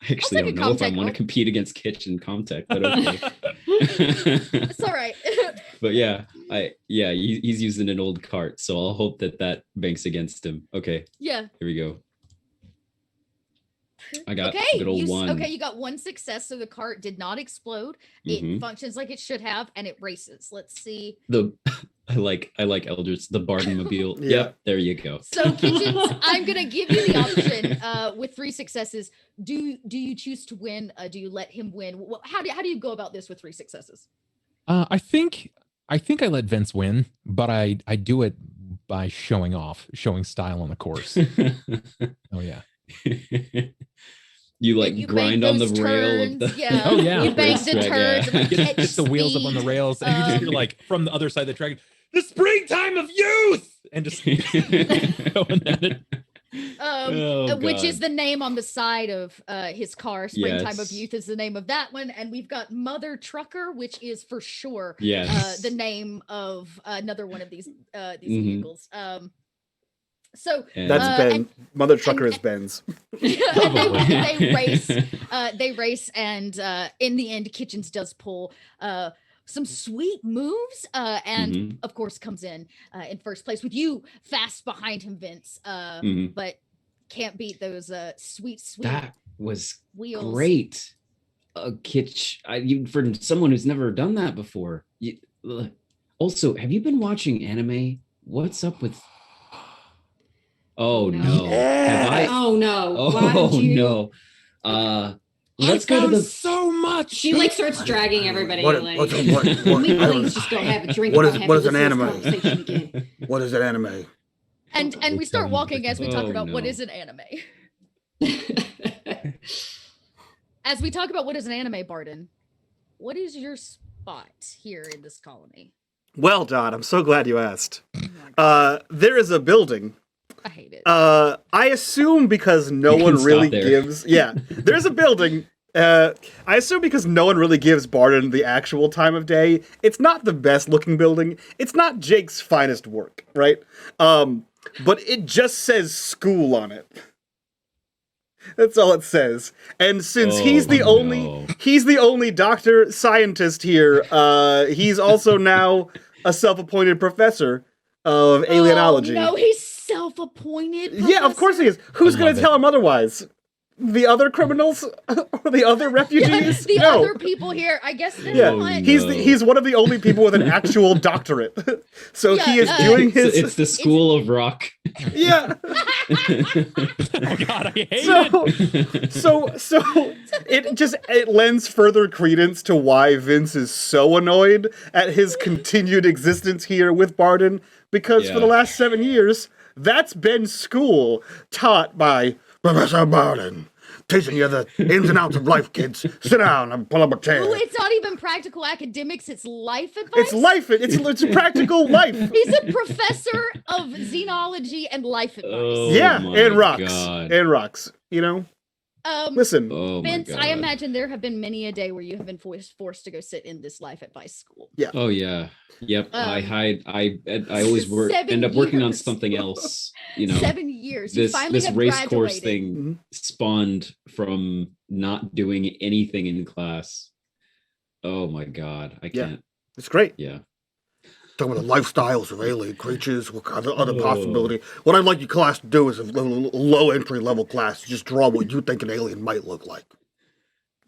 I actually take don't a know if I Comtech want roll. to compete against Kitchen Comtech, but okay. It's all right. But yeah, he's using an old cart, so I'll hope that banks against him. Okay, Yeah. here we go. I got Okay, good old one. okay, you got one success, so the cart did not explode. It functions like it should have, and it races. Let's see. I like Eldritch, the Barden-mobile. Yeah. Yep, there you go. So Kitchens, I'm gonna give you the option with 3 successes. Do you choose to win? Do you let him win? How do you go about this with 3 successes? I think I let Vince win, but I do it by showing style on the course. Oh yeah. You like you grind on the those rail turns, of the yeah. Oh yeah. You bank the turns, and Get the wheels up on the rails, and you just hear like from the other side of the track, the springtime of youth, and just going at it. Which is the name on the side of his car. Springtime of Yes. Youth is the name of that one, and we've got Mother Trucker, which is for sure Yes. the name of another one of these vehicles. So That's Ben. Mother Trucker is Ben's. Probably. they race, and in the end, Kitchens does pull some sweet moves, and of course comes in first place with you fast behind him, Vince. But can't beat those sweet. That was wheels. great. Kitch, for someone who's never done that before. Also, have you been watching anime? What's up with? Oh no! Have I? Oh no! Oh no! Let's go to the so much. She like starts dragging everybody. What Can we please just go have a drink? What about is an having anime? this conversation again? What is an anime? And we start walking as we talk Oh, about what no. is an anime. As we talk about what is an anime, Barden, what is your spot here in this colony? Well, Don, I'm so glad you asked. Oh my God, There is a building. I hate it. I assume because no You one can really stop there. gives. Yeah, there's a building. I assume because no one really gives Barden the actual time of day. It's not the best looking building. It's not Jake's finest work, right? But it just says school on it. That's all it says. And since he's the only doctor scientist here, he's also now a self-appointed professor of alienology. Oh, no, he's self-appointed. Yeah, of course he is. Who's I going love to it. tell him otherwise? The other criminals or the other refugees? The No. other people here, I guess they're Yeah, not. he's one of the only people with an actual doctorate. So Yeah, he is doing his. It's the School of Rock. Yeah. Oh God, I hate it. So it lends further credence to why Vince is so annoyed at his continued existence here with Barden, because for the last 7 years, that's been school taught by Professor Barden, teaching you the ins and outs of life, kids. Sit down and pull up a chair. Oh, it's not even practical academics, it's life advice. It's life. It's practical life. He's a professor of xenology and life advice. Oh, Yeah, my and rocks. God. And rocks. You know? Listen. Oh my Vince, God. I imagine there have been many a day where you have been forced to go sit in this life advice school. Yeah. Oh yeah. Yep. I always end up working on something else. You know, 7 years. You this finally have race course graduated. thing spawned from not doing anything in class. Oh my God. I Yeah. can't. It's great. Yeah. Talking about the lifestyles of alien creatures, what kind of other possibility. What I'd like your class to do is a low entry level class. Just draw what you think an alien might look like.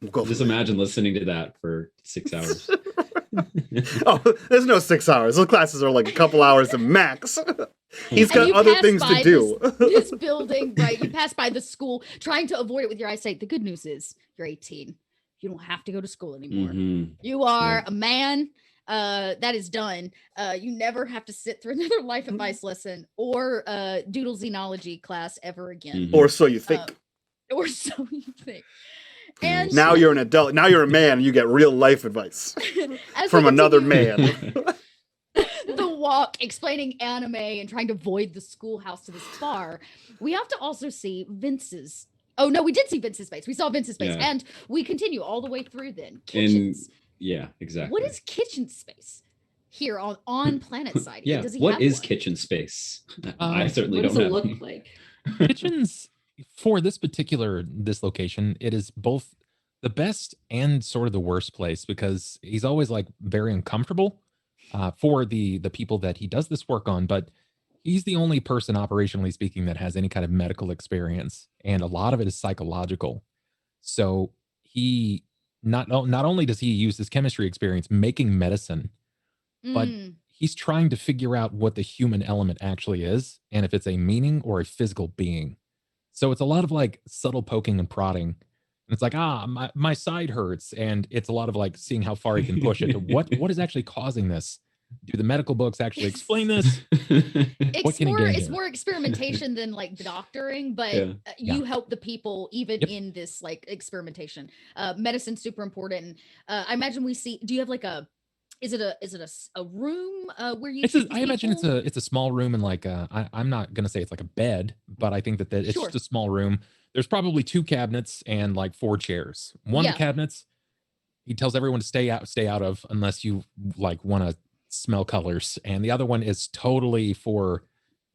We'll go Just from there. imagine listening to that for 6 hours. Oh, there's no 6 hours. Those classes are like a couple hours at max. He's And got you other pass things to by do. This building, right? You pass by the school, trying to avoid it with your eyesight. The good news is you're 18. You don't have to go to school anymore. Mhm. You are Yeah. a man. That is done. You never have to sit through another life advice lesson or doodle xenology class ever again. Mhm. Or so you think. Or so you think. And Now you're an adult. Now you're a man and you get real life advice as from we another continue man. the walk explaining anime and trying to avoid the schoolhouse to this bar, we have to also see Vince's. Oh no, we did see Vince's face. We saw Vince's face, Yeah. and we continue all the way through. Then Kitchens. Yeah, exactly. What is kitchen space? here on planet side? Yeah. Does he What have is one? kitchen space? I certainly What does don't it have look any. like? Kitchens for this location, it is both the best and sort of the worst place because he's always like very uncomfortable for the people that he does this work on, but he's the only person operationally speaking that has any kind of medical experience, and a lot of it is psychological. So he not only does he use his chemistry experience making medicine, but Mm. he's trying to figure out what the human element actually is and if it's a meaning or a physical being. So it's a lot of like subtle poking and prodding. And it's like, my side hurts. And it's a lot of like seeing how far he can push it to what is actually causing this. Do the medical books actually explain this? What can he gain It's here? more experimentation than like doctoring, but Yeah. you help the people even Yep. in this like experimentation. Medicine's super important. I imagine we see. Do you have like a? Is it a room where you? treat these I imagine people? it's a small room and like I'm not gonna say it's like a bed, but I think that it's Sure. just a small room. There's probably 2 cabinets and like 4 chairs. One of Yeah. the cabinets he tells everyone to stay out of unless you like want to smell colors, and the other one is totally for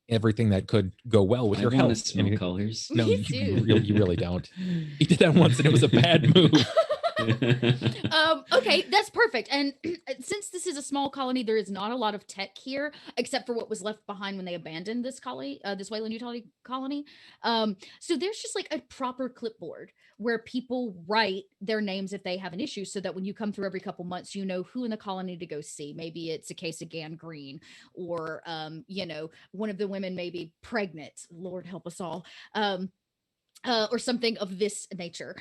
everything that could go well with I your want to health. smell And colors. no, Me you too. really don't. He did that once, and it was a bad move. Okay, that's perfect. And since this is a small colony, there is not a lot of tech here, except for what was left behind when they abandoned this colony, this Wayland Utah colony. So there's just like a proper clipboard where people write their names if they have an issue, so that when you come through every couple months, you know who in the colony to go see. Maybe it's a case of gangrene, or one of the women may be pregnant. Lord help us all. Or something of this nature.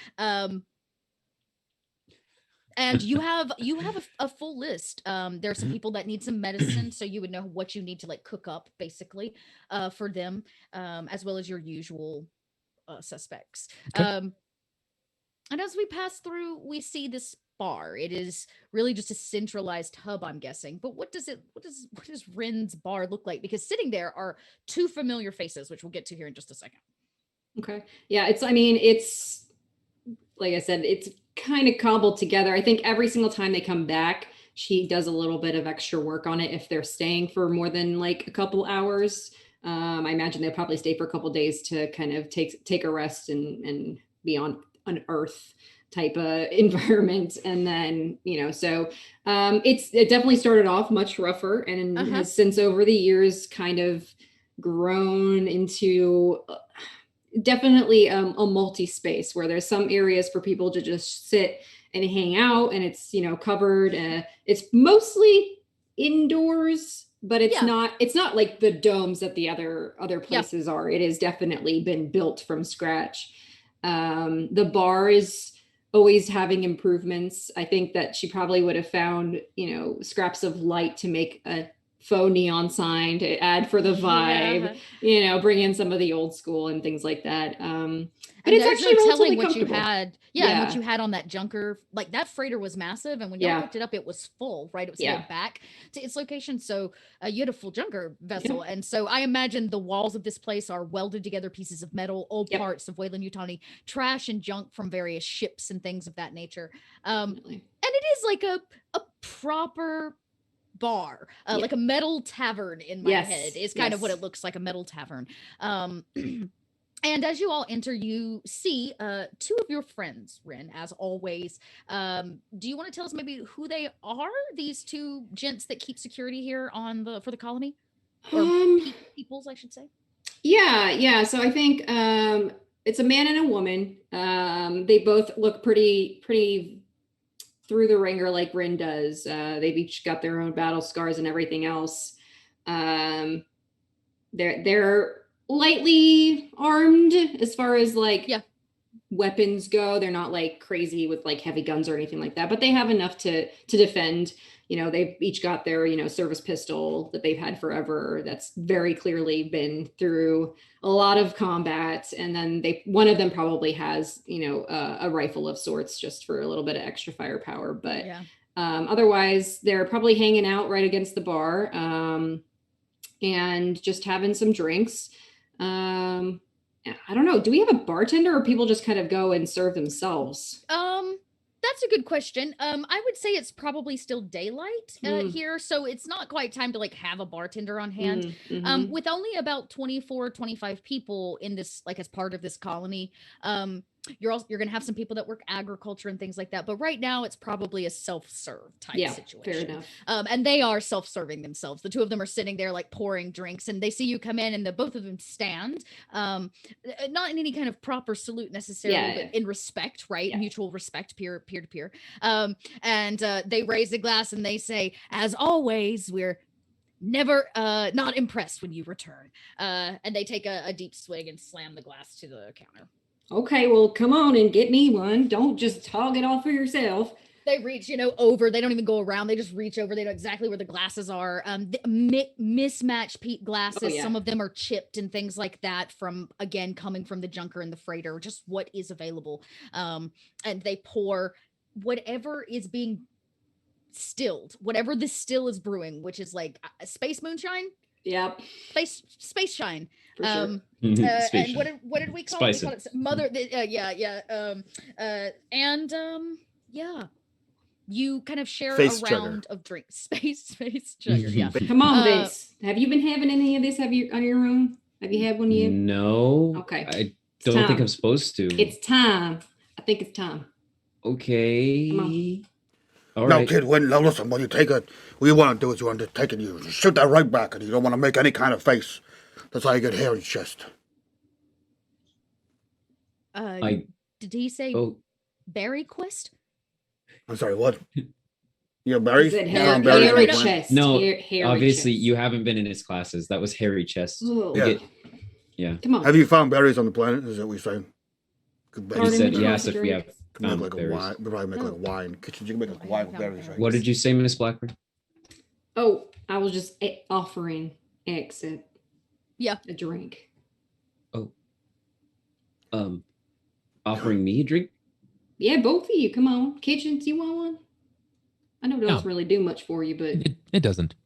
And you have a full list. There are some people that need some medicine, so you would know what you need to like cook up basically for them, as well as your usual suspects. Okay. And as we pass through, we see this bar. It is really just a centralized hub, I'm guessing. But what does Ren's bar look like? Because sitting there are 2 familiar faces, which we'll get to here in just a second. Okay. Yeah, it's like I said, it's kind of cobbled together. I think every single time they come back, she does a little bit of extra work on it if they're staying for more than like a couple hours. I imagine they'll probably stay for a couple days to kind of take a rest and be on an Earth type of environment. And then, so it definitely started off much rougher and has since over the years kind of grown into definitely a multi-space where there's some areas for people to just sit and hang out, and it's covered. It's mostly indoors, but it's not like the domes that the other places are. It has definitely been built from scratch. The bar is always having improvements. I think that she probably would have found scraps of light to make a faux neon sign to add for the vibe, bring in some of the old school and things like that. But it's actually no relatively telling what you comfortable. had. And what you had on that junker, like that freighter was massive. And when y'all picked it up, it was full, right? It was headed back to its location. So you had a full junker vessel. Yeah. And so I imagine the walls of this place are welded together pieces of metal, old parts of Wayland Utah, trash and junk from various ships and things of that nature. And it is like a proper bar, like a metal tavern in my head is kind of what it looks like, a metal tavern. And as you all enter, you see 2 of your friends, Ren, as always. Do you want to tell us maybe who they are, these 2 gents that keep security here for the colony? Or peoples, I should say. Yeah. So I think it's a man and a woman. They both look pretty through the ringer like Rin does. They've each got their own battle scars and everything else. They're lightly armed as far as like weapons go. They're not like crazy with like heavy guns or anything like that, but they have enough to defend. They've each got their service pistol that they've had forever that's very clearly been through a lot of combat. And then one of them probably has a rifle of sorts just for a little bit of extra firepower, but otherwise they're probably hanging out right against the bar and just having some drinks. I don't know, do we have a bartender, or people just kind of go and serve themselves? that's a good question. I would say it's probably still daylight here, so it's not quite time to like have a bartender on hand. With only about 24, 25 people in this, like as part of this colony, you're gonna have some people that work agriculture and things like that. But right now, it's probably a self-serve type situation. Fair enough. And they are self-serving themselves. The two of them are sitting there like pouring drinks, and they see you come in, and both of them stand, not in any kind of proper salute necessarily, but in respect, right? Mutual respect, peer to peer. And they raise a glass and they say, "As always, we're never not impressed when you return." And they take a deep swig and slam the glass to the counter. Okay, well, come on and get me one. Don't just hog it all for yourself. They reach, over. They don't even go around. They just reach over. They know exactly where the glasses are. Mismatched glasses. Oh, yeah. Some of them are chipped and things like that from, again, coming from the junker and the freighter, just what is available. And they pour whatever is being stilled, whatever the still is brewing, which is like space moonshine. Yep. Space shine. For sure. And what did we call it? We called it mother. You kind of share Face a chugger. Round of drinks. Space chugger. Yeah. Come on, Vince. Have you been having any of this? On your own? Have you had one yet? No. Okay. I don't think I'm supposed to. It's time. I think it's time. Okay. Come on. All no, right. kid, listen, when you take it, what you want to do is you want to take it, you shoot that right back, and you don't want to make any kind of face. That's how you get hair in your chest. Did he say berry quest? I'm sorry, what? You have berries? Hairy chest. No, hairy obviously chest. you haven't been in his classes. That was hairy chest. Oh. Yeah. Come on. Have you found berries on the planet? Is that what you're saying? He said yes if we have Make found like a berries. wine. We probably make like wine. Kitchen, you can make like wine with berries, right? What did you say, Miss Blackburn? Oh, I was just offering X a drink. Oh. Offering me a drink? Yeah, both of you. Come on. Kitchen, do you want one? I know it doesn't really do much for you, but it doesn't.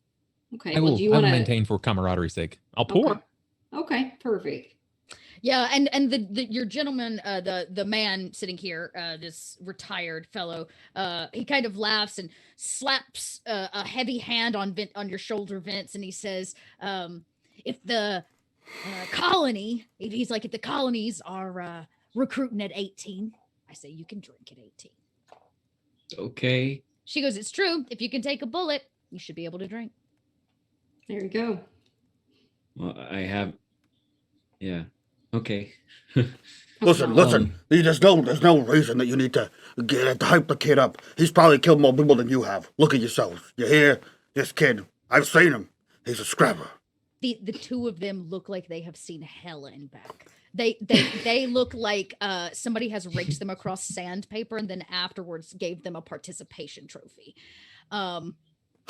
Okay. I will, do you want to maintain for camaraderie's sake. I'll pour. Okay, perfect. Yeah, and your gentleman, the man sitting here, this retired fellow, he kind of laughs and slaps a heavy hand on your shoulder, Vince, and he says, "If the colony, if the colonies are recruiting at 18, I say you can drink at 18." Okay. She goes, "It's true. If you can take a bullet, you should be able to drink." There you go. Well, I have. Yeah. Okay. Listen. There's no reason that you need to hype the kid up. He's probably killed more people than you have. Look at yourselves. You hear? This kid, I've seen him. He's a scrapper. The two of them look like they have seen hell and back. They look like somebody has raked them across sandpaper and then afterwards gave them a participation trophy.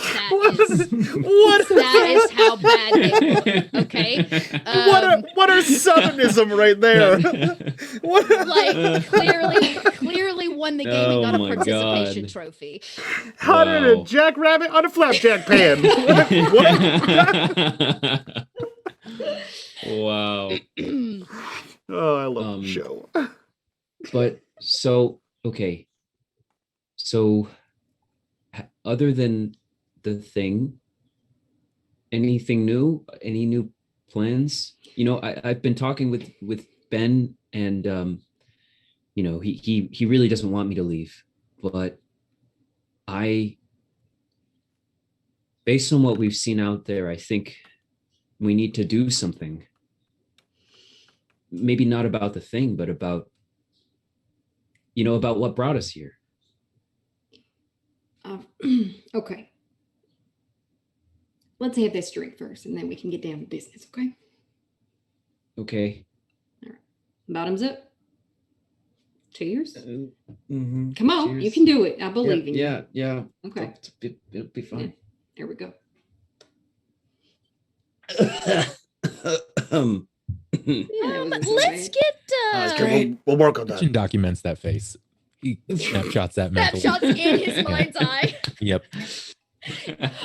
That is how bad they look. Okay. What are southernism right there? Clearly won the game and got a participation trophy. How did a jackrabbit on a flapjack pan? Wow. Oh, I love the show. But okay. So other than the thing, anything new? Any new plans? I've been talking with Ben, and he really doesn't want me to leave, but based on what we've seen out there, I think we need to do something. Maybe not about the thing, but about what brought us here. Okay. Let's have this drink first, and then we can get down to business, okay? Okay. All right. Bottoms up. Cheers. Mm-hmm. Come on, Cheers. You can do it. I believe in you. Yeah. Okay. It'll be fun. There we go. Let's get we'll work on that. Kitchen documents that face. He snapshots that mentally. snapshots in his mind's eye. Yep.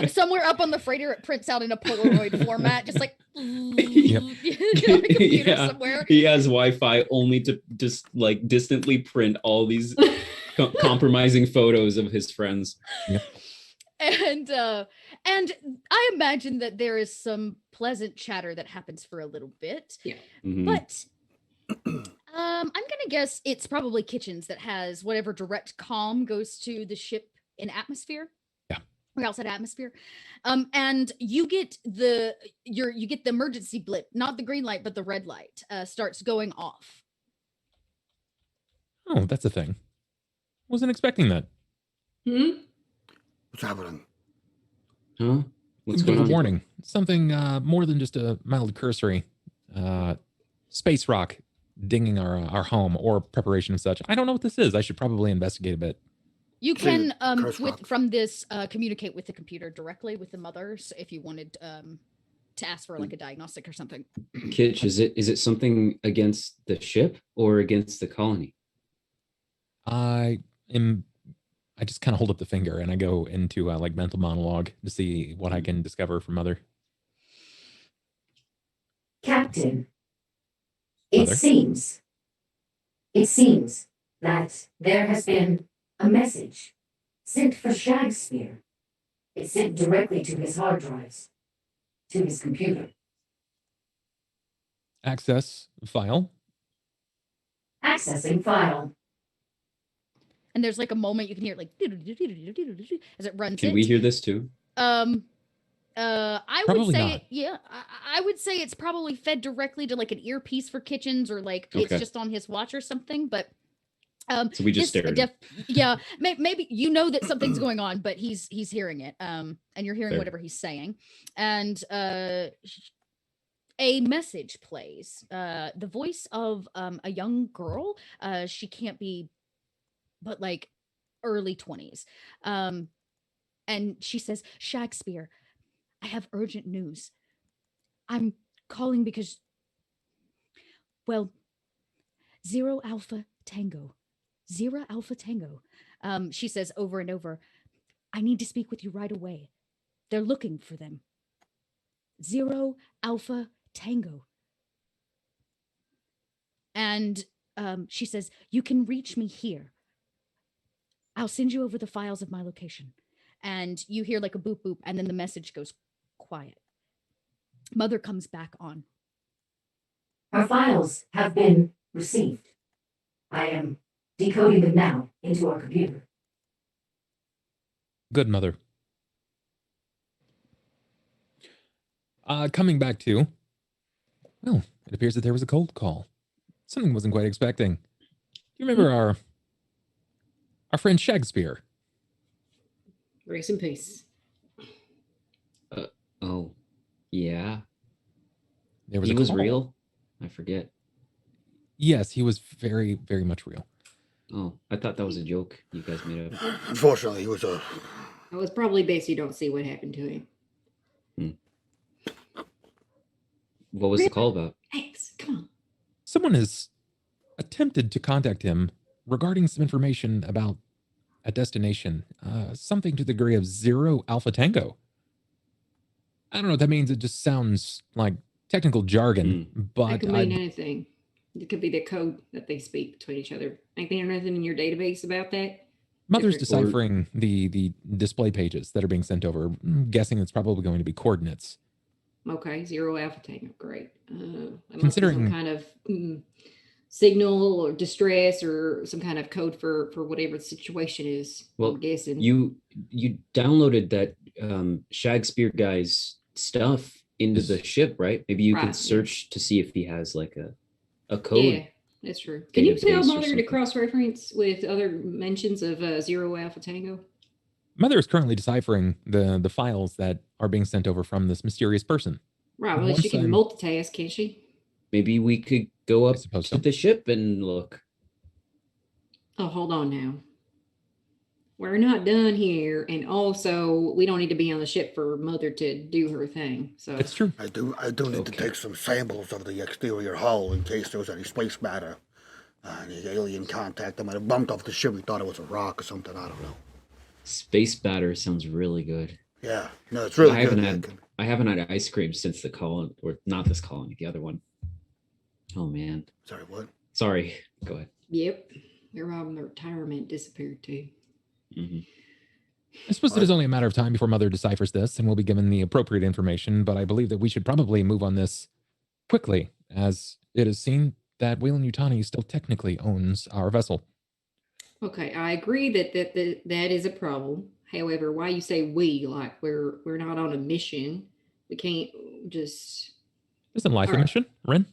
Somewhere up on the freighter, it prints out in a Polaroid format, just like Yep. on a computer Yeah. somewhere. He has Wi-Fi only to just like distantly print all these compromising photos of his friends. And I imagine that there is some pleasant chatter that happens for a little bit. Yeah. Mhm. But I'm gonna guess it's probably Kitchens that has whatever direct comm goes to the ship in atmosphere. Yeah. Or outside atmosphere. And you get the emergency blip, not the green light, but the red light starts going off. Oh, that's a thing. Wasn't expecting that. What's happening? Huh? What's a bit going of on? a warning. Something more than just a mild cursory. Space rock dinging our home or preparation of such. I don't know what this is. I should probably investigate a bit. You can curse rock. from this communicate with the computer directly with the mothers if you wanted to ask for like a diagnostic or something. Kitch, is it something against the ship or against the colony? I just kind of hold up the finger and I go into like mental monologue to see what I can discover from Mother. Captain, Mother? it seems that there has been a message sent for Shakespeare. It's sent directly to his hard drives, to his computer. Access file. Accessing file. And there's like a moment you can hear it like as it runs. Can we hear this too? I would Probably say not. yeah, I would say it's probably fed directly to like an earpiece for Kitchens or like it's Okay. just on his watch or something. But So we just stared. Yeah, maybe you know that something's going on, but he's hearing it. And you're hearing Fair. whatever he's saying. And a message plays. The voice of a young girl. She can't be but like early 20s. And she says, Shakespeare, I have urgent news. I'm calling because, well, Zero Alpha Tango. She says over and over, I need to speak with you right away. They're looking for them. Zero Alpha Tango. And she says, you can reach me here. I'll send you over the files of my location. And you hear like a boop boop, and then the message goes quiet. Mother comes back on. Our files have been received. I am decoding them now into our computer. Good, Mother. Coming back to, well, it appears that there was a cold call. Something I wasn't quite expecting. Do you remember our friend Shakespeare? Grace and peace. Oh, yeah. There was He a was call. real? I forget. Yes, he was very, very much real. Oh, I thought that was a joke you guys made up. Unfortunately, he was a. It was probably based you don't see what happened to him. What was the call about? Thanks. Come on. Someone has attempted to contact him regarding some information about a destination, something to the degree of Zero Alpha Tango. I don't know what that means. It just sounds like technical jargon, but That could mean anything. It could be the code that they speak between each other. Ain't there nothing in your database about that? Mother's different- deciphering the display pages that are being sent over. I'm guessing it's probably going to be coordinates. Okay, Zero Alpha Tango. Great. It must be Considering- some kind of signal or distress or some kind of code for whatever the situation is. Well, I'm guessing. You downloaded that Shakespeare guy's stuff into the ship, right? Maybe you Right, can yeah. search to see if he has like a code. Yeah, that's true. Can you tell database or Mother to something. cross-reference with other mentions of Zero Alpha Tango? Mother is currently deciphering the files that are being sent over from this mysterious person. Right, well, Once she can I'm- multitask, can't she? Maybe we could go up suppose to so. the ship and look. Oh, hold on now. We're not done here, and also we don't need to be on the ship for Mother to do her thing. So It's true. I do need to Okay. take some samples of the exterior hull in case there was any space matter. Any alien contact that might have bumped off the ship. We thought it was a rock or something. I don't know. Space batter sounds really good. Yeah, no, it's really I haven't good. had ice cream since the colony, or not this colony, the other one. Oh man. Sorry, what? Sorry. Go ahead. Yep. Your Robin, the retirement disappeared too. Mm-hmm. I suppose it is only a matter of time before Mother deciphers this and will be given the appropriate information, but I believe that we should probably move on this quickly, as it is seen that Wayland Yutani still technically owns our vessel. Okay, I agree that is a problem. However, why you say we? Like we're not on a mission. We can't just. Isn't life a All right. mission, Ren?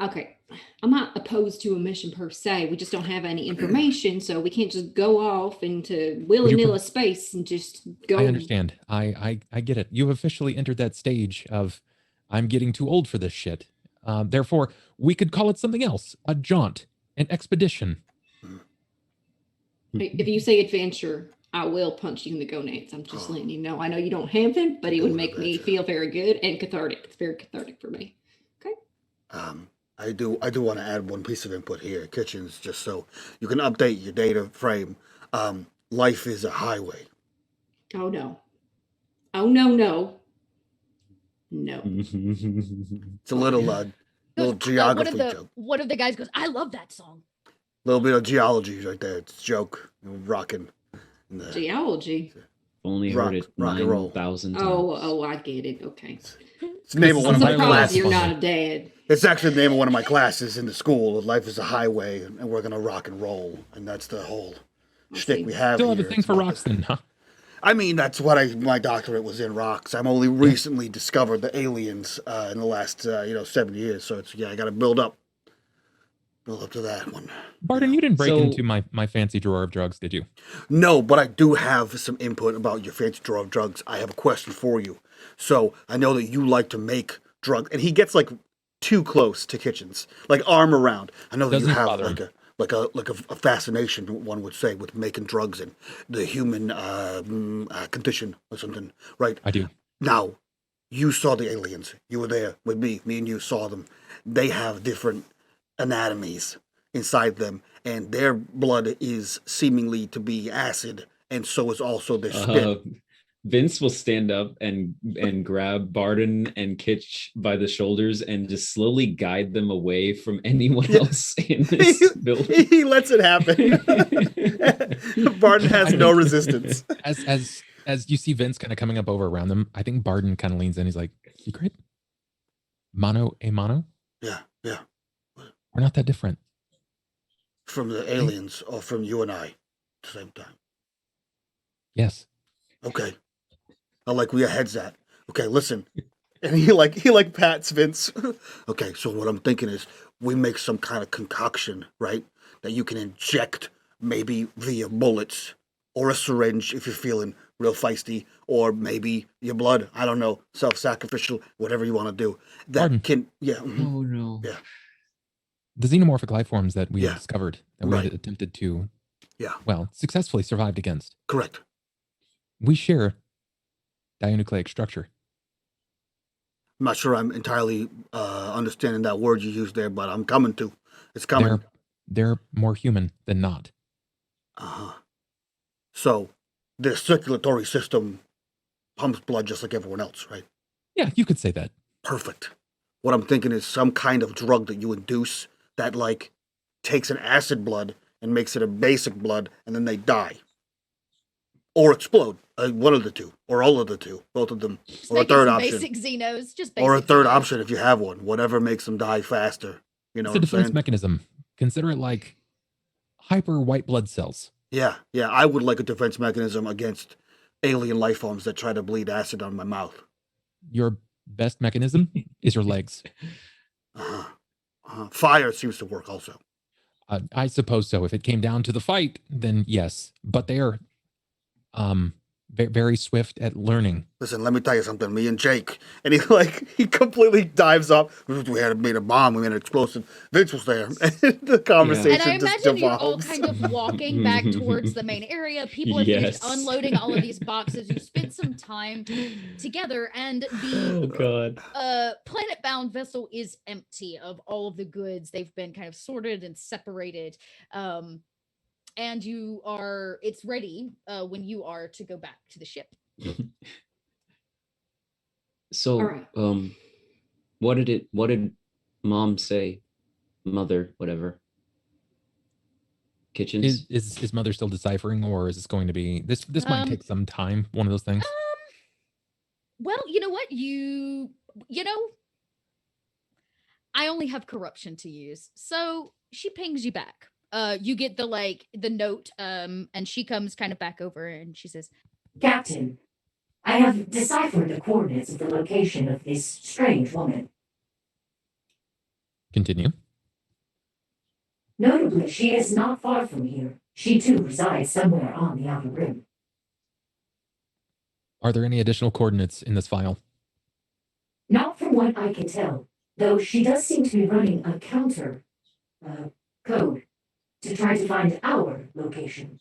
Okay, I'm not opposed to a mission per se. We just don't have any information, so we can't just go off into willy-nilly space and just go. I understand. I get it. You've officially entered that stage of I'm getting too old for this shit. Therefore, we could call it something else: a jaunt, an expedition. If you say adventure, I will punch you in the gonads. I'm just letting you know. I know you don't have them, but it would make me feel very good and cathartic. It's very cathartic for me. Okay. I do want to add one piece of input here, Kitchens, just so you can update your data frame. Life is a highway. Oh no. Oh no. It's a little geography joke. One of the guys goes, "I love that song." Little bit of geology right there. It's a joke. Rocking. Geology. Only heard it 9,000 times. Oh, I get it. Okay. It's the name of one of my classes. You're not a dad. It's actually the name of one of my classes in the school. Life is a highway, and we're gonna rock and roll, and that's the whole shtick we have. Still have a thing for rocks, then, huh? I mean, that's what my doctorate was in, rocks. I'm only recently discovered the aliens in the last 7 years. So it's I got to build up to that one. Barton, you didn't break into my fancy drawer of drugs, did you? No, but I do have some input about your fancy drawer of drugs. I have a question for you. So I know that you like to make drugs, and he gets like too close to Kitchens, like arm around. I know that you have like a fascination, one would say, with making drugs and the human condition or something, right? I do. Now, you saw the aliens. You were there with me. Me and you saw them. They have different anatomies inside them, and their blood is seemingly to be acid, and so is also their spit. Vince will stand up and grab Barden and Kitch by the shoulders and just slowly guide them away from anyone else in this building. He lets it happen. Barden has no resistance. As you see Vince kind of coming up over around them, I think Barden kind of leans in. He's like, "Secret? Mano a mano? Yeah. We're not that different. From the aliens or from you and I at the same time?" Yes. Okay. I like where your head's at. Okay, listen. And he pats Vince. Okay, so what I'm thinking is we make some kind of concoction, right? That you can inject maybe via bullets or a syringe if you're feeling real feisty, or maybe your blood. I don't know, self-sacrificial, whatever you want to do. That can, yeah. Oh no. Yeah. The xenomorphic life forms that we discovered, that we had attempted to, successfully survived against. Correct. We share dinucleic structure. I'm not sure I'm entirely understanding that word you used there, but I'm coming to. It's coming. They're more human than not. So, their circulatory system pumps blood just like everyone else, right? Yeah, you could say that. Perfect. What I'm thinking is some kind of drug that you induce that, like, takes an acid blood and makes it a basic blood, and then they die. Or explode. One of the two. Or all of the two. Both of them. Just or a third option. Basic Xenos. Just basic or a third Xenos. option if you have one. Whatever makes them die faster. You know it's a defense mechanism. Consider it like hyper white blood cells. Yeah. I would like a defense mechanism against alien life forms that try to bleed acid on my mouth. Your best mechanism is your legs. Fire seems to work also. I suppose so. If it came down to the fight, then yes. But they are very swift at learning. Listen, let me tell you something. Me and Jake, and he completely dives up. We had made a bomb. We made an explosive. Vince was there. And the conversation and I just imagine devolves. you're all kind of walking back towards the main area. People have finished unloading all of these boxes. You spent some time together, and the planet-bound vessel is empty of all of the goods. They've been kind of sorted and separated. And it's ready when you are to go back to the ship. So, All right. what did mom say? Mother, whatever. Kitchens. Is mother still deciphering, or is this going to be this might take some time, one of those things? Well, you know what? I only have corruption to use. So she pings you back. You get the note, and she comes kind of back over and she says, Captain, I have deciphered the coordinates of the location of this strange woman. Continue. Notably, she is not far from here. She too resides somewhere on the outer rim. Are there any additional coordinates in this file? Not from what I can tell, though she does seem to be running a counter code to try to find our location.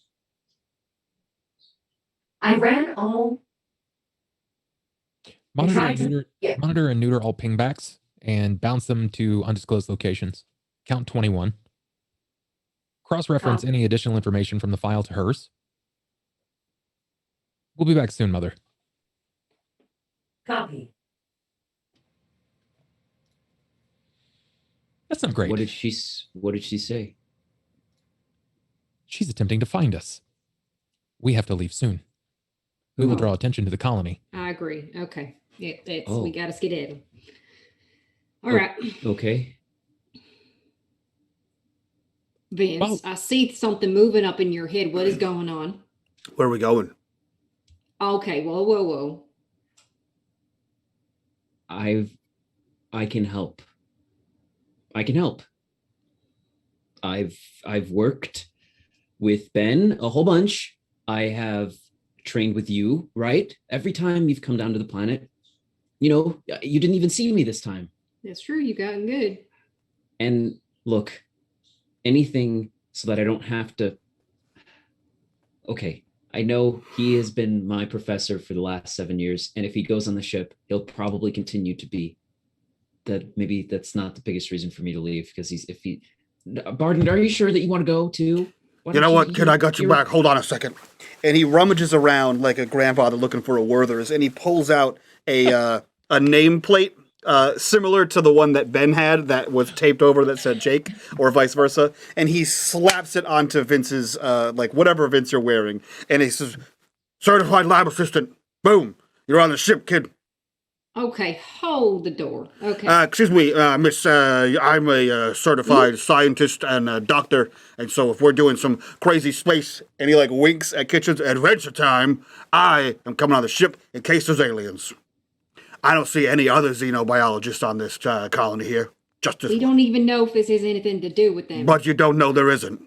I ran all. Monitor and neuter all pingbacks and bounce them to undisclosed locations. Count 21. Cross-reference any additional information from the file to hers. We'll be back soon, Mother. Copy. That's not great. What did she say? She's attempting to find us. We have to leave soon. We will draw attention to the colony. I agree. Okay. We got to skedaddle. All right. Okay. Vince, Well, I see something moving up in your head. What is going on? Where are we going? Okay. Whoa. I can help. I've worked with Ben a whole bunch. I have trained with you, right? Every time you've come down to the planet, you didn't even see me this time. That's true. You gotten good. And look, anything so that I don't have to. Okay, I know he has been my professor for the last 7 years, and if he goes on the ship, he'll probably continue to be. That maybe that's not the biggest reason for me to leave, because Barton, are you sure that you want to go too? You know what, kid? I got you back. Hold on a second. And he rummages around like a grandfather looking for a Werther's, and he pulls out a nameplate similar to the one that Ben had that was taped over that said Jake, or vice versa, and he slaps it onto Vince's whatever Vince you're wearing, and he says, "Certified lab assistant. Boom. You're on the ship, kid." Okay, hold the door. Okay. Excuse me, miss, I'm a certified scientist and a doctor, and so if we're doing some crazy space, and he, winks at Kitchen's Adventure Time, I am coming on the ship in case there's aliens. I don't see any other xenobiologists on this colony here. Just this We don't even know if this has anything to do with them. But you don't know there isn't.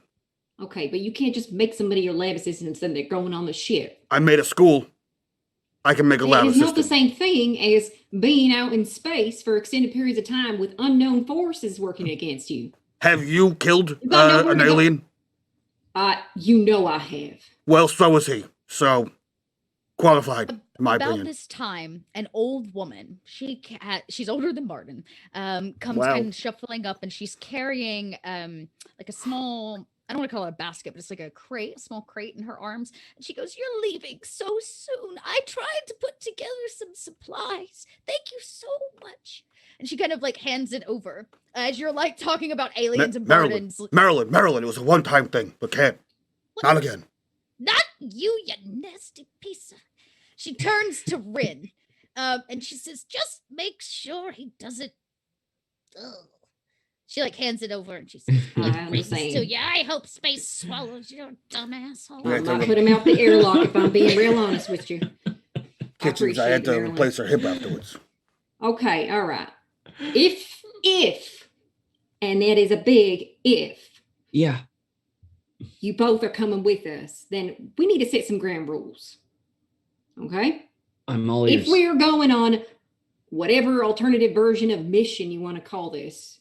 Okay, but you can't just make somebody your lab assistant and they're going on the ship. I made a school. I can make a lab assistant. It's not the same thing as being out in space for extended periods of time with unknown forces working against you. Have you killed an alien? I have. Well, so is he. So, qualified, in my opinion. About this time, an old woman, she's older than Barton, comes Wow. kind of shuffling up, and she's carrying a small, I don't want to call it a basket, but it's like a small crate in her arms. And she goes, "You're leaving so soon. I tried to put together some supplies. Thank you so much." And she kind of hands it over as you're talking about aliens and Barton's. Marilyn, it was a one-time thing, but can't. Not again. Not you, you nasty piece of... She turns to Rin, and she says, "Just make sure he doesn't..." Ugh. She hands it over, and she says, "To you. I hope space swallows your dumb asshole." I might put him out the airlock if I'm being real honest with you. Kitchens, I had to replace her hip afterwards. Okay, all right. If, and that is a big if. Yeah. You both are coming with us, then we need to set some ground rules. Okay? I'm all ears. If we're going on whatever alternative version of mission you want to call this,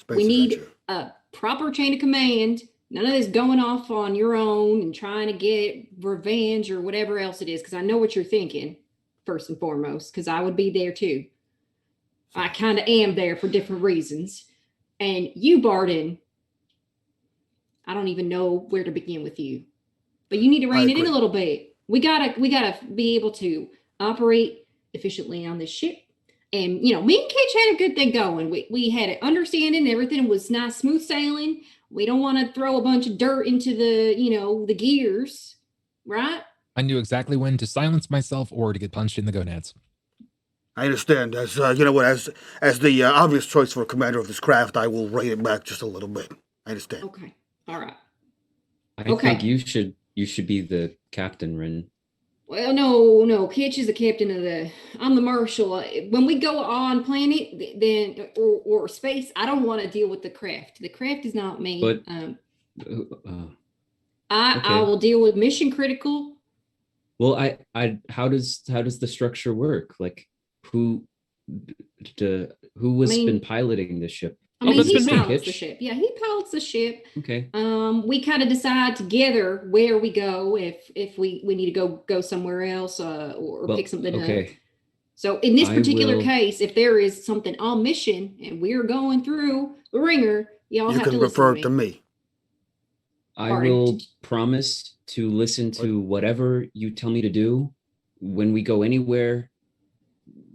we need a proper chain of command. None of this going off on your own and trying to get revenge or whatever else it is, because I know what you're thinking, first and foremost, because I would be there too. I kind of am there for different reasons. And you, Barton, I don't even know where to begin with you. But you need to rein it in a little bit. we gotta be able to operate efficiently on this ship. And me and Kitch had a good thing going. We had an understanding, everything was nice, smooth sailing. We don't want to throw a bunch of dirt into the gears, right? I knew exactly when to silence myself or to get punched in the gonads. I understand. As as the obvious choice for commander of this craft, I will rein it back just a little bit. I understand. Okay. All right. I think you should be the captain, Rin. Well, no. Kitch is the captain of I'm the marshal. When we go on planet, then or space, I don't want to deal with the craft. The craft is not me. But I will deal with mission critical. Well, how does the structure work? Like, who was been piloting the ship? I mean, he pilots the ship. Yeah, he pilots the ship. Okay. We kind of decide together where we go if we need to go somewhere else or pick something up. So in this particular case, if there is something on mission and we're going through the ringer, y'all have to listen to me. You can refer to me. I will promise to listen to whatever you tell me to do when we go anywhere.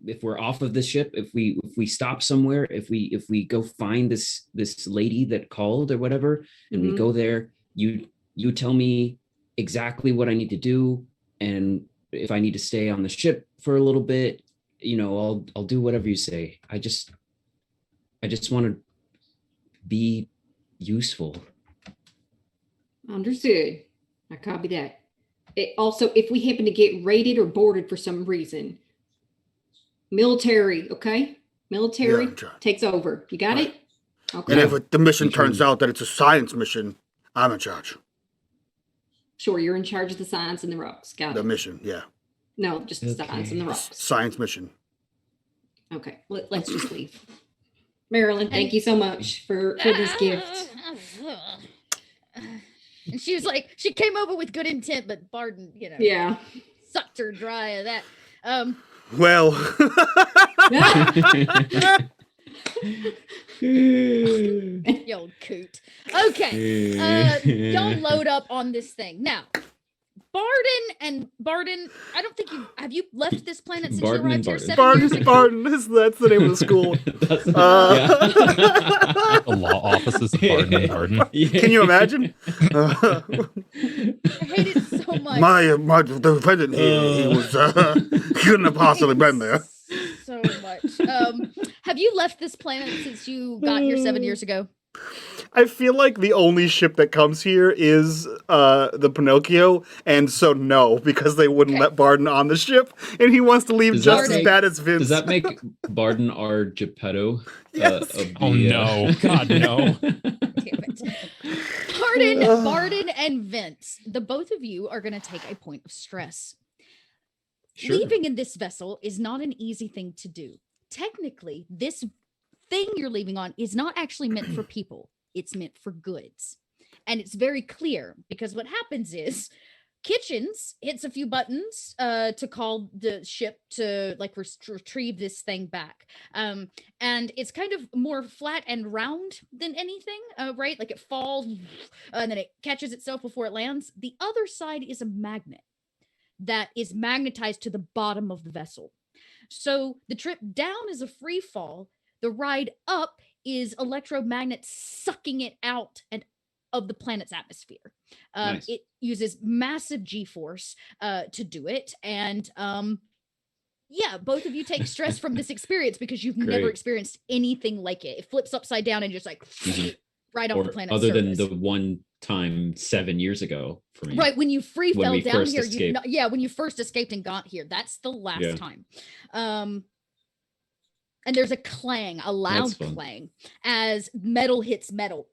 If we're off of the ship, if we stop somewhere, if we go find this lady that called or whatever, and we go there, you tell me exactly what I need to do, and if I need to stay on the ship for a little bit, I'll do whatever you say. I just want to be useful. Understood. I copy that. Also, if we happen to get raided or boarded for some reason, military, okay? Military takes over. You got it? Okay. And if the mission turns out that it's a science mission, I'm in charge. Sure, you're in charge of the science and the rocks. Got it. The mission, yeah. No, just the science and the rocks. Science mission. Okay, let's just leave. Marilyn, thank you so much for this gift. And she was like, she came over with good intent, but Barden, sucked her dry of that. Well, you old coot. Okay, don't load up on this thing now. Barden, I don't think have you left this planet since you arrived here 7 years ago? Barden, that's the name of the school. The law offices of Barden and Barden. Can you imagine? I hate it so much. My defendant here, he was couldn't have possibly been there. So much. Have you left this planet since you got here 7 years ago? I feel like the only ship that comes here is the Pinocchio, and so no, because they wouldn't let Barden on the ship, and he wants to leave just as bad as Vince. Does that make Barden our Geppetto? Yes. No. God, no. Damn it. Barden and Vince, the both of you are going to take a point of stress. Sure. Leaving in this vessel is not an easy thing to do. Technically, this thing you're leaving on is not actually meant for people. It's meant for goods. And it's very clear because what happens is Kitchens hits a few buttons to call the ship to retrieve this thing back. And it's kind of more flat and round than anything, right? Like it falls and then it catches itself before it lands. The other side is a magnet that is magnetized to the bottom of the vessel. So the trip down is a free fall. The ride up is electromagnets sucking it out of the planet's atmosphere. Nice. It uses massive G-force to do it. And both of you take stress from this experience because you've never experienced anything like it. It flips upside down and just right off the planet's other surface. Than the one time 7 years ago for me. Right, when you fell down here. When you first escaped and got here. That's the last time. And there's a clang, a loud clang, as metal hits metal,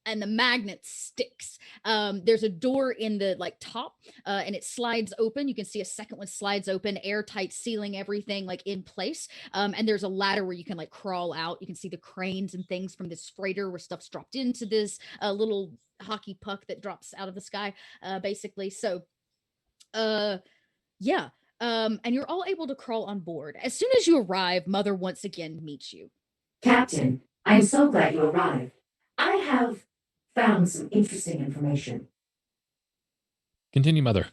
and the magnet sticks. There's a door in the top, and it slides open. You can see a second one slides open, airtight ceiling, everything in place. And there's a ladder where you can crawl out. You can see the cranes and things from this freighter where stuff's dropped into this little hockey puck that drops out of the sky, basically. So, and you're all able to crawl on board. As soon as you arrive, Mother once again meets you. Captain, I'm so glad you arrived. I have found some interesting information. Continue, Mother.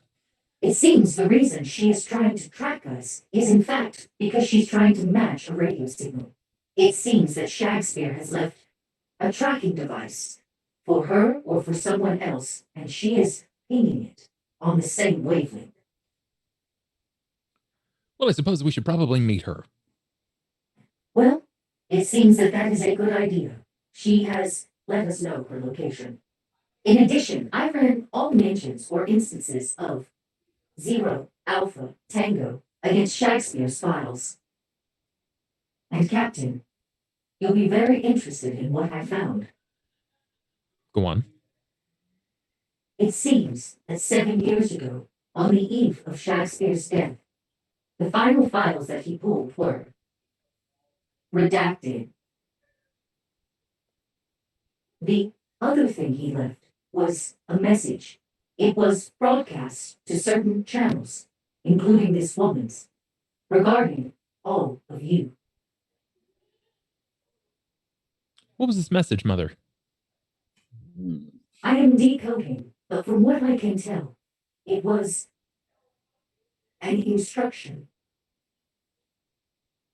It seems the reason she is trying to track us is in fact because she's trying to match a radio signal. It seems that Shakespeare has left a tracking device for her or for someone else, and she is pinging it on the same wavelength. Well, I suppose we should probably meet her. Well, it seems that that is a good idea. She has let us know her location. In addition, I ran all mentions or instances of Zero, Alpha, Tango against Shakespeare's files. And Captain, you'll be very interested in what I found. Go on. It seems that 7 years ago, on the eve of Shakespeare's death, the final files that he pulled were redacted. The other thing he left was a message. It was broadcast to certain channels, including this woman's, regarding all of you. What was this message, Mother? I am decoding, but from what I can tell, it was an instruction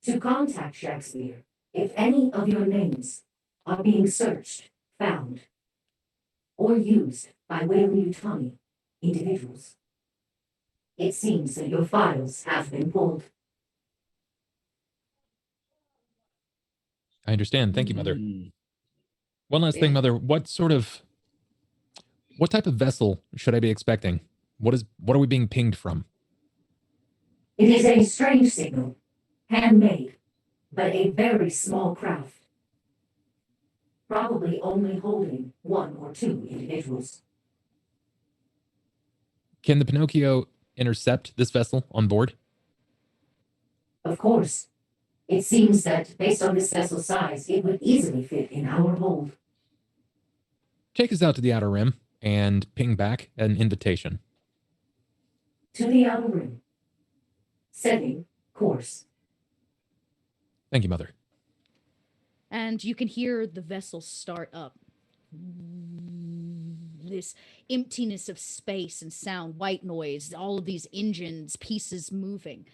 to contact Shakespeare if any of your names are being searched, found, or used by Weyland-Yutani individuals. It seems that your files have been pulled. I understand. Thank you, Mother. One last thing, Mother. What type of vessel should I be expecting? What are we being pinged from? It is a strange signal, handmade, but a very small craft. Probably only holding 1 or 2 individuals. Can the Pinocchio intercept this vessel on board? Of course. It seems that, based on this vessel's size, it would easily fit in our hold. Take us out to the Outer Rim and ping back an invitation. To the Outer Rim. Setting course. Thank you, Mother. And you can hear the vessel start up. This emptiness of space and sound, white noise, all of these engines, pieces moving.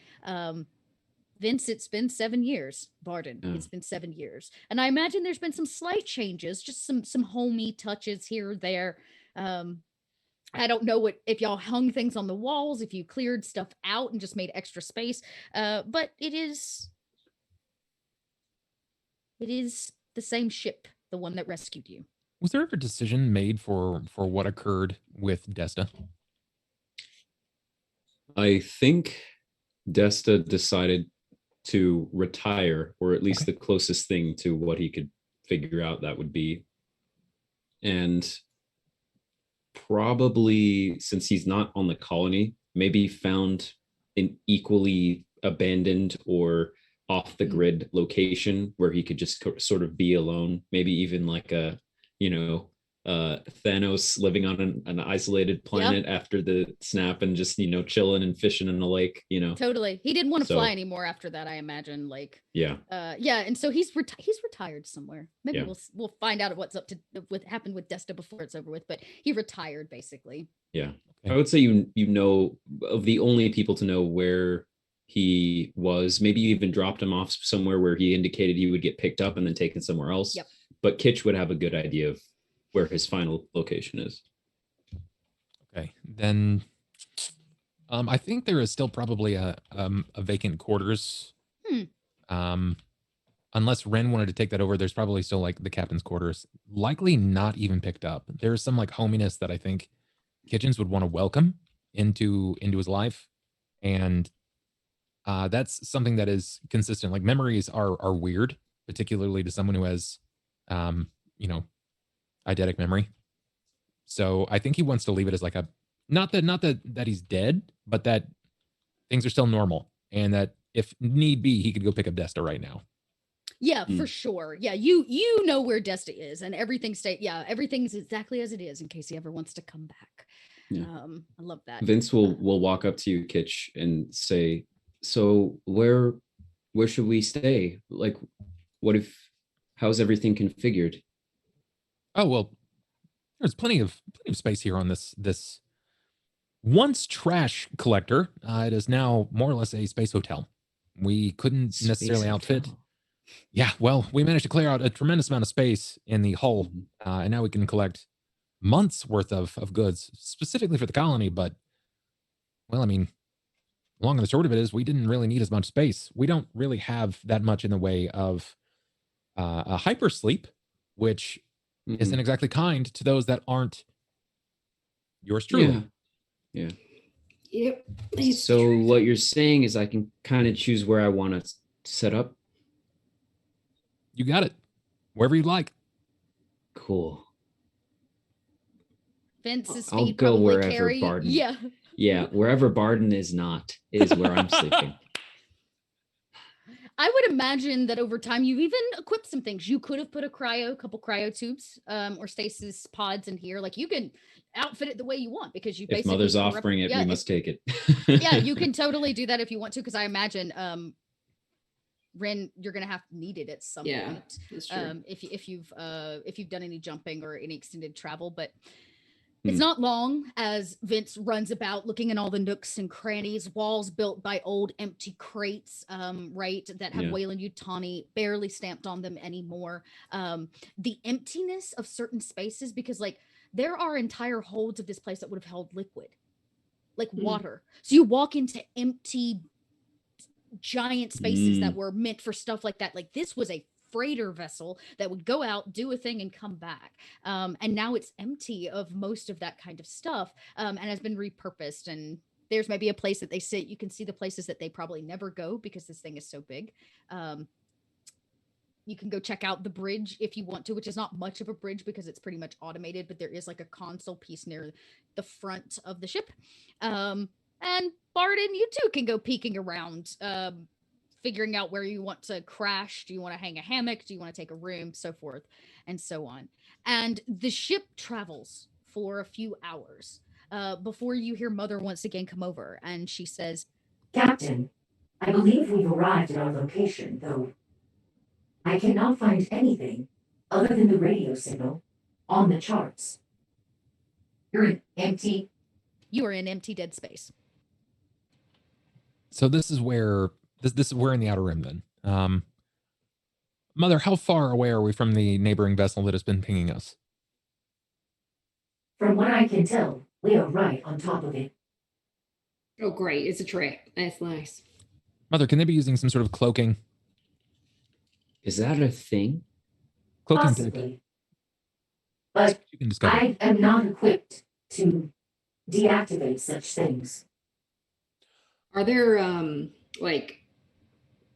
Vince, it's been 7 years. Barden, it's been 7 years. And I imagine there's been some slight changes, just some homey touches here or there. I don't know if y'all hung things on the walls, if you cleared stuff out and just made extra space. But it is the same ship, the one that rescued you. Was there ever a decision made for what occurred with Desta? I think Desta decided to retire, or at least the closest thing to what he could figure out that would be. And probably, since he's not on the colony, maybe found an equally abandoned or off the grid location where he could just sort of be alone, maybe even like a, Thanos living on an isolated planet after the snap and just, chilling and fishing in a lake, Totally. He didn't want to fly anymore after that, I imagine. And so he's retired somewhere. Maybe we'll find out what happened with Desta before it's over with, but he retired basically. Yeah. I would say you know of the only people to know where he was. Maybe you even dropped him off somewhere where he indicated he would get picked up and then taken somewhere else. Yep. But Kitch would have a good idea of where his final location is. Okay, then I think there is still probably a vacant quarters. Unless Ren wanted to take that over, there's probably still like the captain's quarters, likely not even picked up. There's some like hominess that I think Kitchens would want to welcome into his life, and that's something that is consistent. Like memories are weird, particularly to someone who has eidetic memory. So I think he wants to leave it as like a not that he's dead, but that things are still normal, and that if need be, he could go pick up Desta right now. Yeah, for sure. Yeah, you know where Desta is, and everything's exactly as it is in case he ever wants to come back. Yeah. I love that. Vince will walk up to you, Kitch, and say, "So where should we stay? Like, how's everything configured?" Oh well, there's plenty of space here on this Once trash collector, it is now more or less a space hotel. We couldn't necessarily outfit. Yeah, well, we managed to clear out a tremendous amount of space in the hull, and now we can collect months worth of goods specifically for the colony. But, well, I mean, long and the short of it is we didn't really need as much space. We don't really have that much in the way of a hypersleep, which isn't exactly kind to those that aren't yours truly. Yeah. Yep. So what you're saying is I can kind of choose where I want to set up. You got it. Wherever you like. Cool. Vince's I'll feet go probably wherever carry. Barden. Yeah. Yeah, wherever Barden is not is where I'm sleeping. I would imagine that over time you've even equipped some things. You could have put a couple cryo tubes, or stasis pods in here. Like you can outfit it the way you want because you If basically Mother's offering it, we must take it. Yeah, you can totally do that if you want to, because I imagine Ren, you're gonna have to need it at some point. That's true. If you've done any jumping or any extended travel, but it's not long as Vince runs about looking in all the nooks and crannies, walls built by old empty crates, right, that have Weyland-Yutani barely stamped on them anymore. The emptiness of certain spaces, because like there are entire holds of this place that would have held liquid, like water. So you walk into empty giant spaces that were meant for stuff like that. Like this was a freighter vessel that would go out, do a thing, and come back. And now it's empty of most of that kind of stuff, and has been repurposed. And there's maybe a place that they sit. You can see the places that they probably never go because this thing is so big. You can go check out the bridge if you want to, which is not much of a bridge because it's pretty much automated, but there is like a console piece near the front of the ship. And Barden, you too can go peeking around, figuring out where you want to crash. Do you want to hang a hammock? Do you want to take a room? So forth and so on. And the ship travels for a few hours before you hear Mother once again come over. And she says, Captain, I believe we've arrived at our location, though I cannot find anything other than the radio signal on the charts. You are in empty dead space. So this is where we're in the outer rim then. Mother, how far away are we from the neighboring vessel that has been pinging us? From what I can tell, we are right on top of it. Oh, great. It's a trick. That's nice. Mother, can they be using some sort of cloaking? Is that a thing? Cloaking possibly. But I am not equipped to deactivate such things. Are there like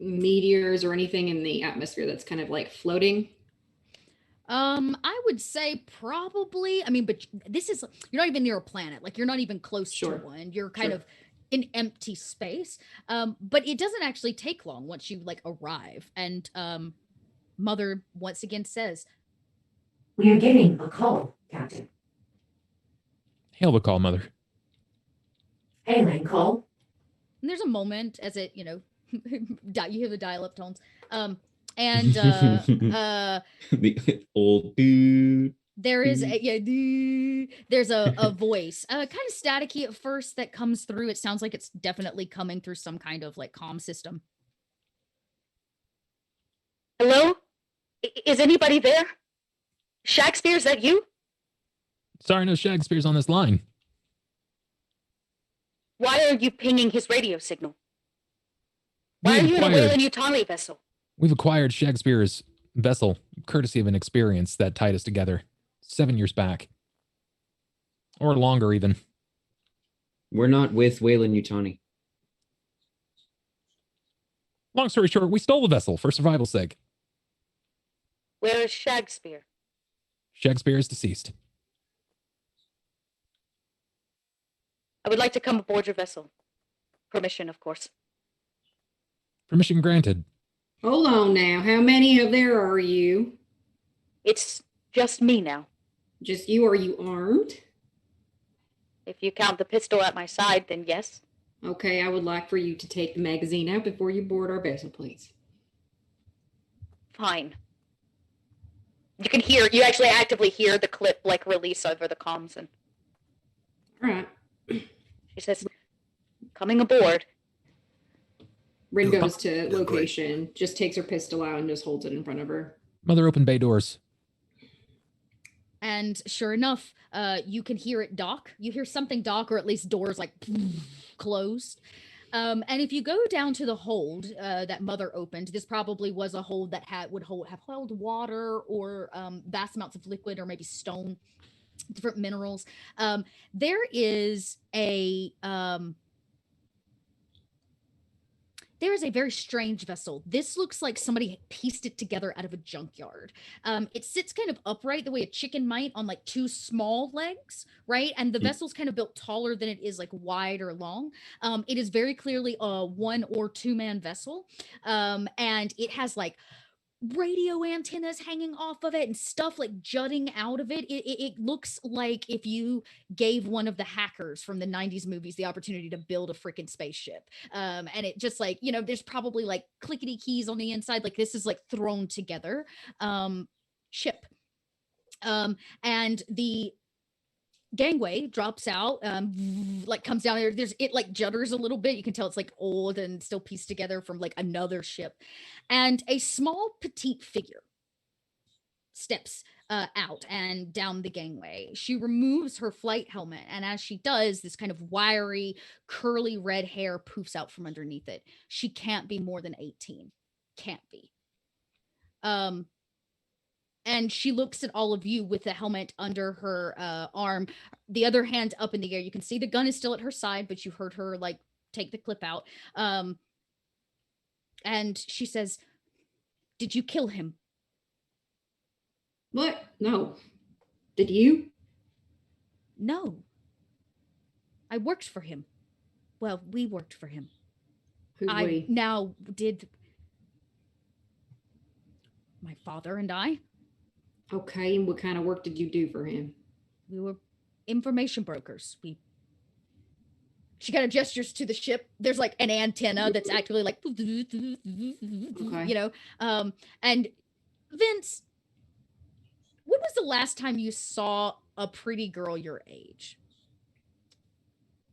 meteors or anything in the atmosphere that's kind of like floating? I would say probably. I mean, but this is, you're not even near a planet. Like you're not even close to one. You're kind of in empty space. But it doesn't actually take long once you like arrive. And Mother once again says, "We are getting a call, Captain." Hail the call, Mother. Hailing call. And there's a moment as it, you hear the dial-up tones. And the old dude. There is there's a voice, kind of staticky at first, that comes through. It sounds like it's definitely coming through some kind of like comm system. Hello? Is anybody there? Shakespeare, is that you? Sorry, no Shakespeare's on this line. Why are you pinging his radio signal? Why are you in a Weyland-Yutani vessel? We've acquired Shakespeare's vessel, courtesy of an experience that tied us together 7 years back. Or longer, even. We're not with Weyland-Yutani. Long story short, we stole the vessel for survival's sake. Where is Shakespeare? Shakespeare is deceased. I would like to come aboard your vessel. Permission, of course. Permission granted. Hold on now. How many of there are you? It's just me now. Just you? Are you armed? If you count the pistol at my side, then yes. Okay, I would like for you to take the magazine out before you board our vessel, please. Fine. You actually actively hear the clip like release over the comms. And all right. It says, coming aboard. Rin goes to location, just takes her pistol out and just holds it in front of her. Mother, open bay doors. And sure enough, you can hear it dock. You hear something dock, or at least doors like closed. And if you go down to the hold that Mother opened, this probably was a hold that have held water or vast amounts of liquid or maybe stone, different minerals. There is a very strange vessel. This looks like somebody pieced it together out of a junkyard. It sits kind of upright the way a chicken might on like two small legs, right? And the vessel's kind of built taller than it is like wide or long. It is very clearly a 1 or 2 man vessel. And it has like radio antennas hanging off of it and stuff like jutting out of it. It looks like if you gave one of the hackers from the 90s movies the opportunity to build a freaking spaceship. And it just like, there's probably like clickety keys on the inside. Like this is like thrown together ship. And the gangway drops out, like comes down there. It like judders a little bit. You can tell it's like old and still pieced together from like another ship. And a small petite figure steps out and down the gangway. She removes her flight helmet, and as she does, this kind of wiry, curly red hair poofs out from underneath it. She can't be more than 18. Can't be. And she looks at all of you with the helmet under her arm, the other hand up in the air. You can see the gun is still at her side, but you heard her like take the clip out. And she says, "Did you kill him?" What? No. Did you? No. I worked for him. Well, we worked for him. Who's we? Now did my father and I. Okay, and what kind of work did you do for him? We were information brokers. She kind of gestures to the ship. There's like an antenna that's actually like, okay. And Vince, when was the last time you saw a pretty girl your age?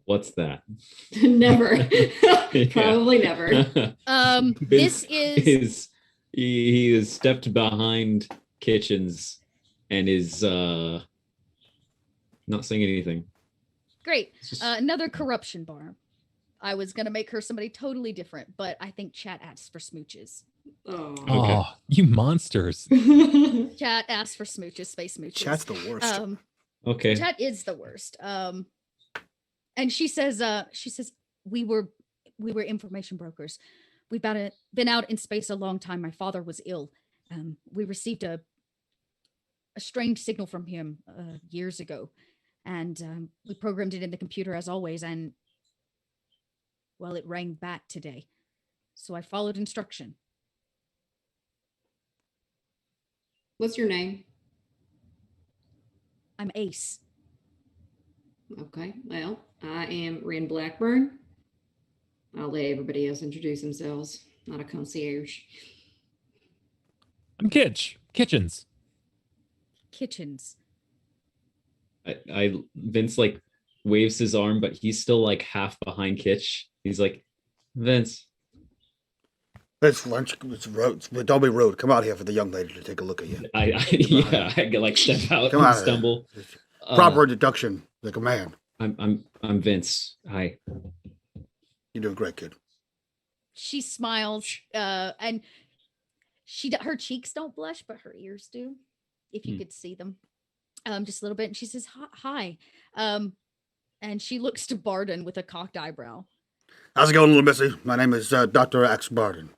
What's that? Never. Probably never. This is he is stepped behind Kitchens and is not saying anything. Great. Another corruption bar. I was gonna make her somebody totally different, but I think chat asks for smooches. Oh, you monsters. Chat asks for smooches, space smooches. Chat's the worst. Okay. Chat is the worst. And she says, we were information brokers. We've been out in space a long time. My father was ill. We received a strange signal from him years ago, and we programmed it in the computer as always, and well, it rang back today. So I followed instruction. What's your name? I'm Ace. Okay, well, I am Rin Blackburn. I'll let everybody else introduce themselves. Not a concierge. I'm Kitchens. I Vince like waves his arm, but he's still like half behind Kitch. He's like, Vince. It's lunch. It's road. Don't be rude. Come out here for the young lady to take a look at you. I like step out Come and on, stumble. Proper introduction, like a man. I'm Vince. Hi. You're doing great, kid. She smiles, and her cheeks don't blush, but her ears do. If you could see them, just a little bit. And she says, "Hi," and she looks to Barden with a cocked eyebrow. How's it going, little missy? My name is Dr. Axe Barden.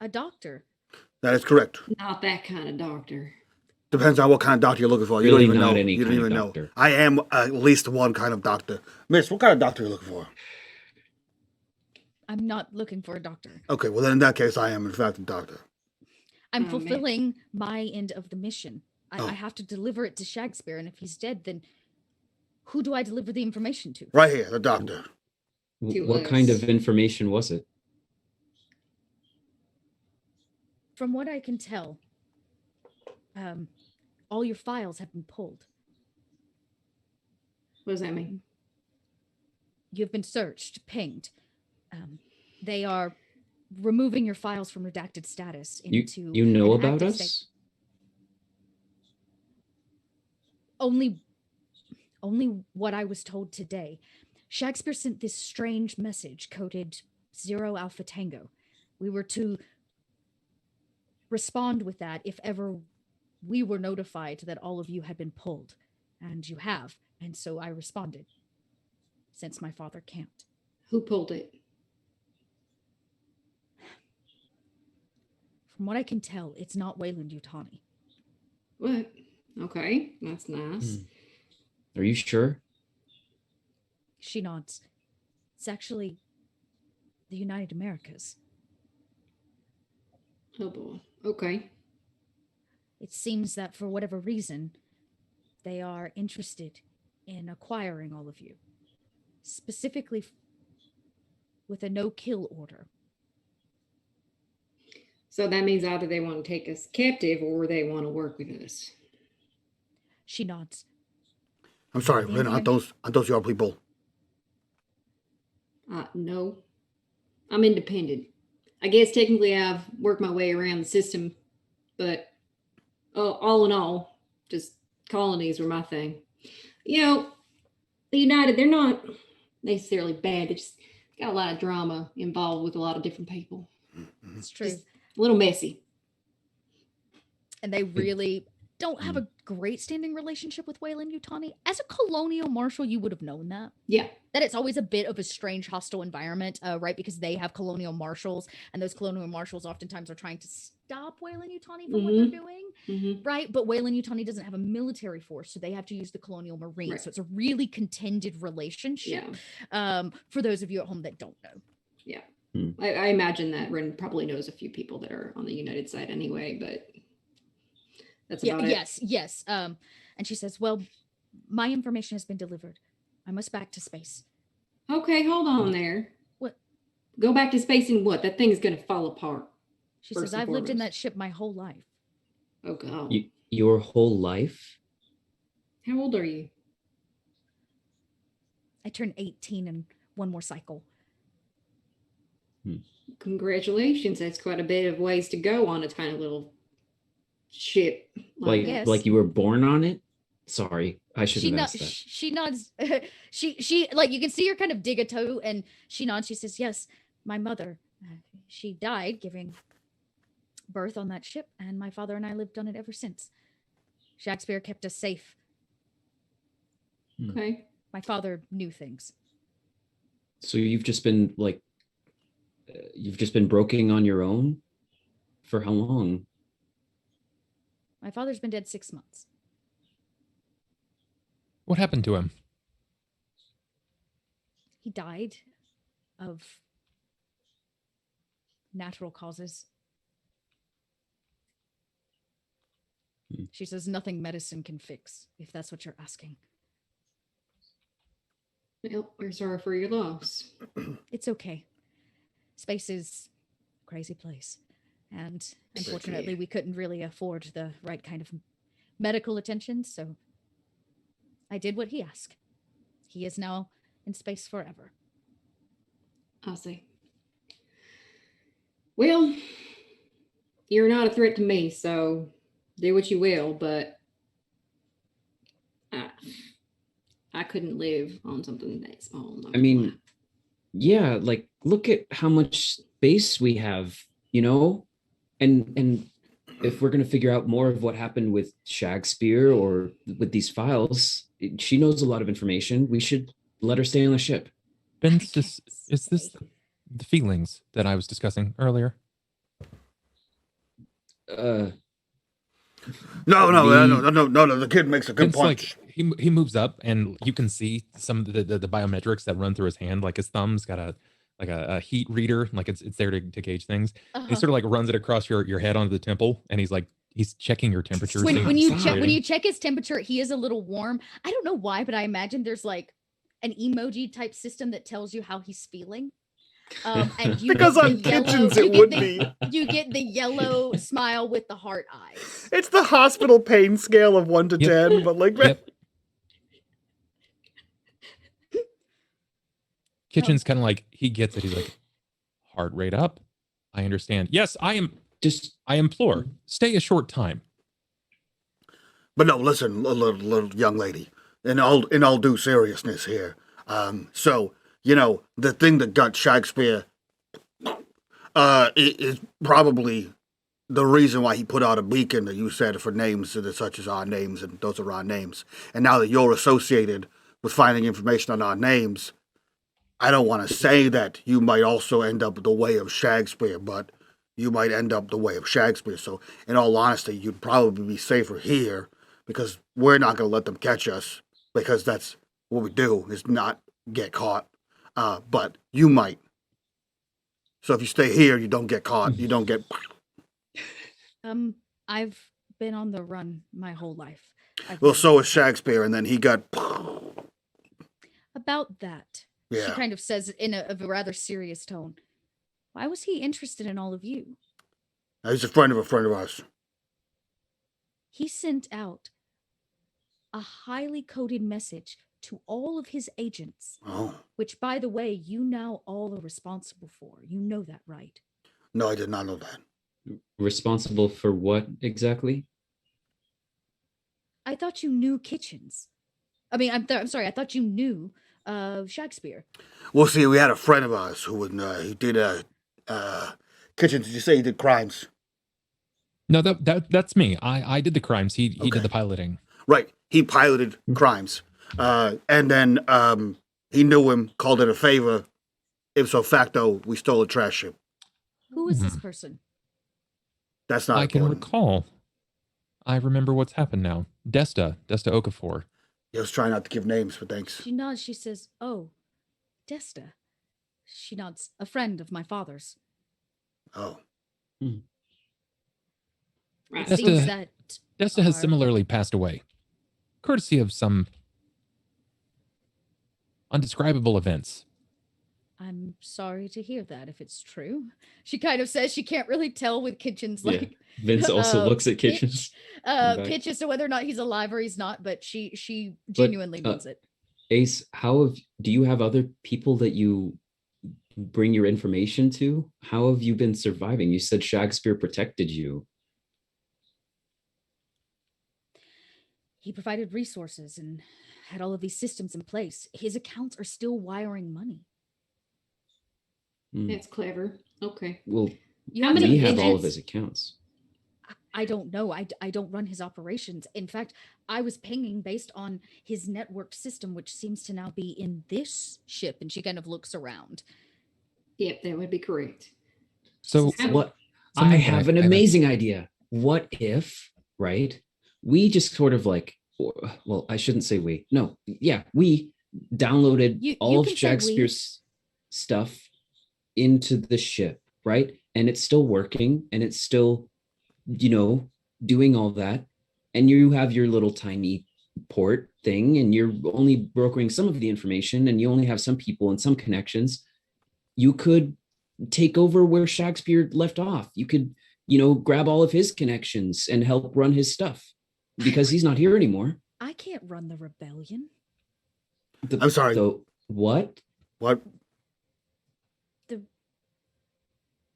A doctor? That is correct. Not that kind of doctor. Depends on what kind of doctor you're looking for. You Really don't even not know. any You don't kind of even know. doctor. I am at least one kind of doctor. Miss, what kind of doctor are you looking for? I'm not looking for a doctor. Okay, well then in that case, I am in fact a doctor. I'm fulfilling my end of the mission. Oh. I have to deliver it to Shakespeare, and if he's dead, then who do I deliver the information to? Right here, the doctor. What kind of information was it? From what I can tell, all your files have been pulled. What does that mean? You've been searched, pinged. They are removing your files from redacted status into you know an about active us? state. Only what I was told today. Shakespeare sent this strange message coded 0 Alpha Tango. We were to respond with that if ever we were notified that all of you had been pulled, and you have. And so I responded, since my father can't. Who pulled it? From what I can tell, it's not Wayland Yutani. What? Okay, that's nice. Are you sure? She nods. It's actually the United Americas. Oh boy. Okay. It seems that for whatever reason, they are interested in acquiring all of you. Specifically with a no-kill order. So that means either they want to take us captive or they want to work with us. She nods. I'm sorry, Lynn, aren't those your people? No. I'm independent. I guess technically I've worked my way around the system, but all in all, just colonies were my thing. You know, the United, they're not necessarily bad. They just got a lot of drama involved with a lot of different people. It's true. Just a little messy. And they really don't have a great standing relationship with Wayland Yutani. As a colonial marshal, you would have known that. Yeah. That it's always a bit of a strange, hostile environment, right? Because they have colonial marshals, and those colonial marshals oftentimes are trying to stop Wayland Yutani from what they're doing, right? But Wayland Yutani doesn't have a military force, so they have to use the colonial marines. Right. So it's a really contended relationship. For those of you at home that don't know. Yeah. I imagine that Ren probably knows a few people that are on the United side anyway, but that's about it. Yes. And she says, well, my information has been delivered. I must back to space. Okay, hold on there. What? Go back to space and what? That thing's going to fall apart. She says, I've lived in that ship my whole life. Oh, God. Your whole life? How old are you? I turned 18 in one more cycle. Congratulations. That's quite a bit of ways to go on a tiny little ship. Like you were born on it? Sorry, I should have asked that. She nods. she like, you can see her kind of dig a toe, and she nods. She says, yes, my mother, she died giving birth on that ship, and my father and I lived on it ever since. Shakespeare kept us safe. Okay. My father knew things. So you've just been broken on your own? For how long? My father's been dead 6 months. What happened to him? He died of natural causes. She says nothing medicine can fix, if that's what you're asking. Well, we're sorry for your loss. It's okay. Space is a crazy place. And unfortunately, we couldn't really afford the right kind of medical attention, so I did what he asked. He is now in space forever. I'll see. Well, you're not a threat to me, so do what you will, but I couldn't live on something that small. I mean, yeah, like, look at how much space we have, you know? And if we're going to figure out more of what happened with Shakespeare or with these files, she knows a lot of information. We should let her stay on the ship. Vince, is this the feelings that I was discussing earlier? No. The kid makes a good point. Like, he moves up, and you can see some of the biometrics that run through his hand. Like his thumb's got a heat reader, like it's there to gauge things. He sort of like runs it across your head onto the temple, and he's checking your temperature. When you check his temperature, he is a little warm. I don't know why, but I imagine there's like an emoji type system that tells you how he's feeling. And you because on pigeons it would be. You get the yellow smile with the heart eyes. It's the hospital pain scale of 1 to 10, but like. Yep. Kitchen's kind of like, he gets it. He's like, heart rate up. I understand. Yes, I implore, stay a short time. But no, listen, little young lady, in all due seriousness here. So, the thing that got Shakespeare is probably the reason why he put out a beacon that you said for names that are such as our names, and those are our names. And now that you're associated with finding information on our names, I don't want to say that you might also end up the way of Shakespeare, but you might end up the way of Shakespeare. So, in all honesty, you'd probably be safer here because we're not going to let them catch us because that's what we do is not get caught. But you might. So if you stay here, you don't get caught. You don't get. I've been on the run my whole life. Well, so is Shakespeare, and then he got. About that. Yeah. She kind of says in a rather serious tone. Why was he interested in all of you? He's a friend of ours. He sent out a highly coded message to all of his agents, which, by the way, you now all are responsible for. You know that, right? No, I did not know that. Responsible for what exactly? I thought you knew Kitchens. I mean, I'm sorry. I thought you knew Shakespeare. Well, see, we had a friend of ours who would he did Kitchens. Did you say he did crimes? No, that's me. I did the crimes. He did the piloting. Right. He piloted crimes. And then he knew him, called it a favor. Ipso facto, we stole a trash ship. Who is this person? That's not I can important. recall. I remember what's happened now. Desta Okafor. I was trying not to give names, but thanks. She nods. She says, "Oh, Desta." She nods. A friend of my father's. Oh. It seems that Desta has similarly passed away, courtesy of some undescribable events. I'm sorry to hear that if it's true. She kind of says she can't really tell with Kitchens like Vince also looks at Kitchens. Pitch as to whether or not he's alive or he's not, but she genuinely means it. Ace, do you have other people that you bring your information to? How have you been surviving? You said Shakespeare protected you. He provided resources and had all of these systems in place. His accounts are still wiring money. That's clever. Okay. Well, how many we have all of his accounts. I don't know. I don't run his operations. In fact, I was pinging based on his network system, which seems to now be in this ship. And she kind of looks around. Yep, that would be correct. So what? I have an amazing idea. What if, right? We just sort of like, well, I shouldn't say we. No, yeah, we downloaded all of Shakespeare's stuff into the ship, right? And it's still working and it's still, doing all that. And you have your little tiny port thing and you're only brokering some of the information and you only have some people and some connections. You could take over where Shakespeare left off. You could, grab all of his connections and help run his stuff because he's not here anymore. I can't run the rebellion. I'm sorry. What? What?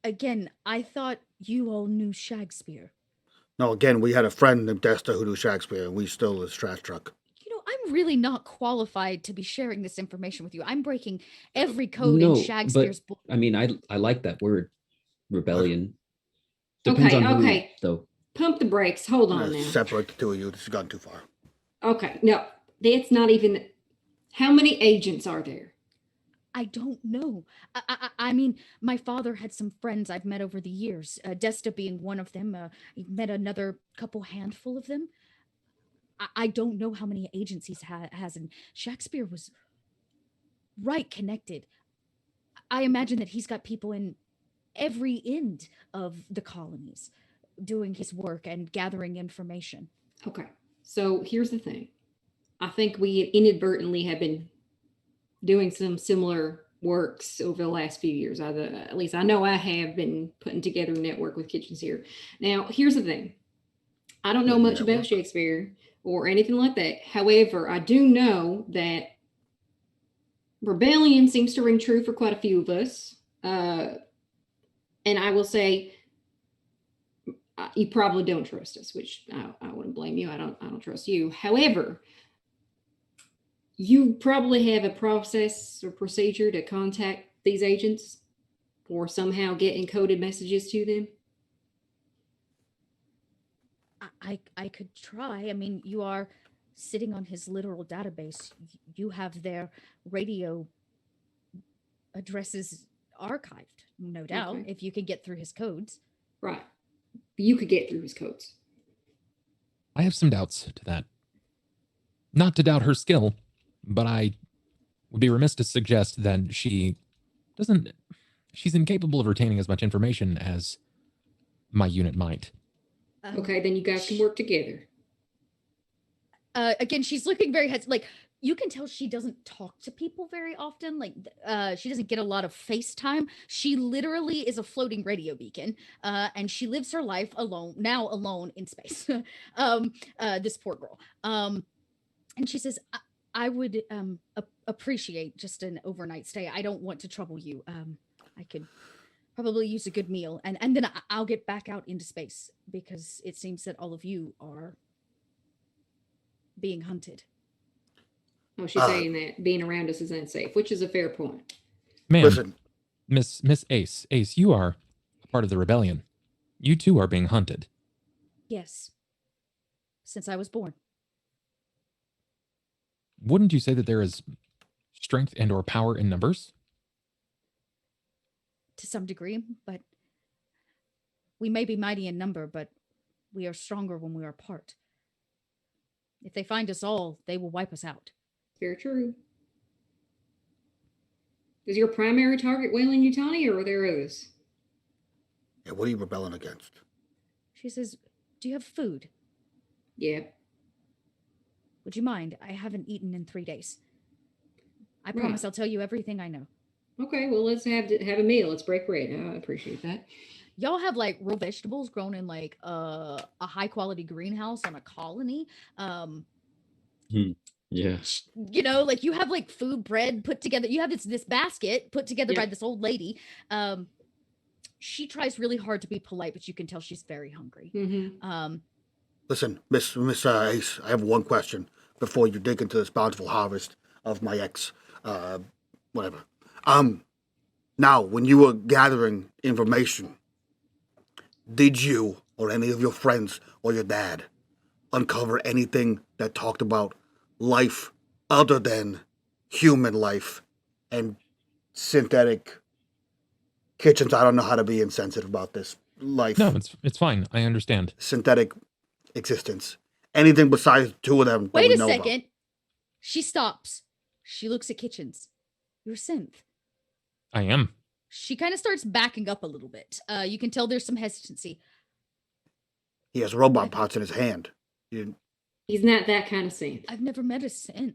Again, I thought you all knew Shakespeare. No, again, we had a friend named Desta who knew Shakespeare, and we stole his trash truck. I'm really not qualified to be sharing this information with you. I'm breaking every code in Shakespeare's book. I mean, I like that word, rebellion. Depends okay, on okay. Who, though. Pump the brakes. Hold on now. Separate the two of you. This has gone too far. Okay, no, that's not even. How many agents are there? I don't know. I mean, my father had some friends I've met over the years, Desta being one of them. He met another couple handful of them. I don't know how many agents he has, and Shakespeare was right connected. I imagine that he's got people in every end of the colonies doing his work and gathering information. Okay, so here's the thing. I think we inadvertently have been doing some similar works over the last few years. At least I know I have been putting together a network with Kitchens here. Now, here's the thing. I don't know much about Shakespeare or anything like that. However, I do know that rebellion seems to ring true for quite a few of us. And I will say, you probably don't trust us, which I wouldn't blame you. I don't trust you. However, you probably have a process or procedure to contact these agents or somehow get encoded messages to them. I could try. I mean, you are sitting on his literal database. You have their radio addresses archived, no doubt, Okay. if you could get through his codes. Right. You could get through his codes. I have some doubts to that. Not to doubt her skill, but I would be remiss to suggest that she's incapable of retaining as much information as my unit might. Okay, then you guys can work together. Again, she's looking very like, you can tell she doesn't talk to people very often. Like, she doesn't get a lot of FaceTime. She literally is a floating radio beacon, and she lives her life alone in space. This poor girl. And she says, I would appreciate just an overnight stay. I don't want to trouble you. I could probably use a good meal, and then I'll get back out into space, because it seems that all of you are being hunted. Oh, she's saying that being around us is unsafe, which is a fair point. Ma'am, Listen, Miss Ace, you are a part of the rebellion. You too are being hunted. Yes. Since I was born. Wouldn't you say that there is strength and or power in numbers? To some degree, but we may be mighty in number, but we are stronger when we are apart. If they find us all, they will wipe us out. Very true. Is your primary target Weyland-Yutani, or are there others? yeah, what are you rebelling against? She says, do you have food? Yeah. Would you mind? I haven't eaten in 3 days. I Right. promise I'll tell you everything I know. Okay, well, let's have a meal. Let's break bread. I appreciate that. Y'all have like real vegetables grown in like a high quality greenhouse on a colony. Yeah. You know, like you have like food, bread put together. You have this basket put together by Yep. this old lady. She tries really hard to be polite, but you can tell she's very hungry. Mm-hmm. Listen, Miss Ace, I have one question before you dig into this bountiful harvest of my ex, whatever. Now, when you were gathering information, did you or any of your friends or your dad uncover anything that talked about life other than human life and synthetic kitchens? I don't know how to be insensitive about this. Life. No, it's fine. I understand. Synthetic existence. Anything besides the two of them that Wait we a know second. about. She stops. She looks at kitchens. You're a synth. I am. She kind of starts backing up a little bit. You can tell there's some hesitancy. He has robot parts in his hand. He's not that kind of saint. I've never met a synth.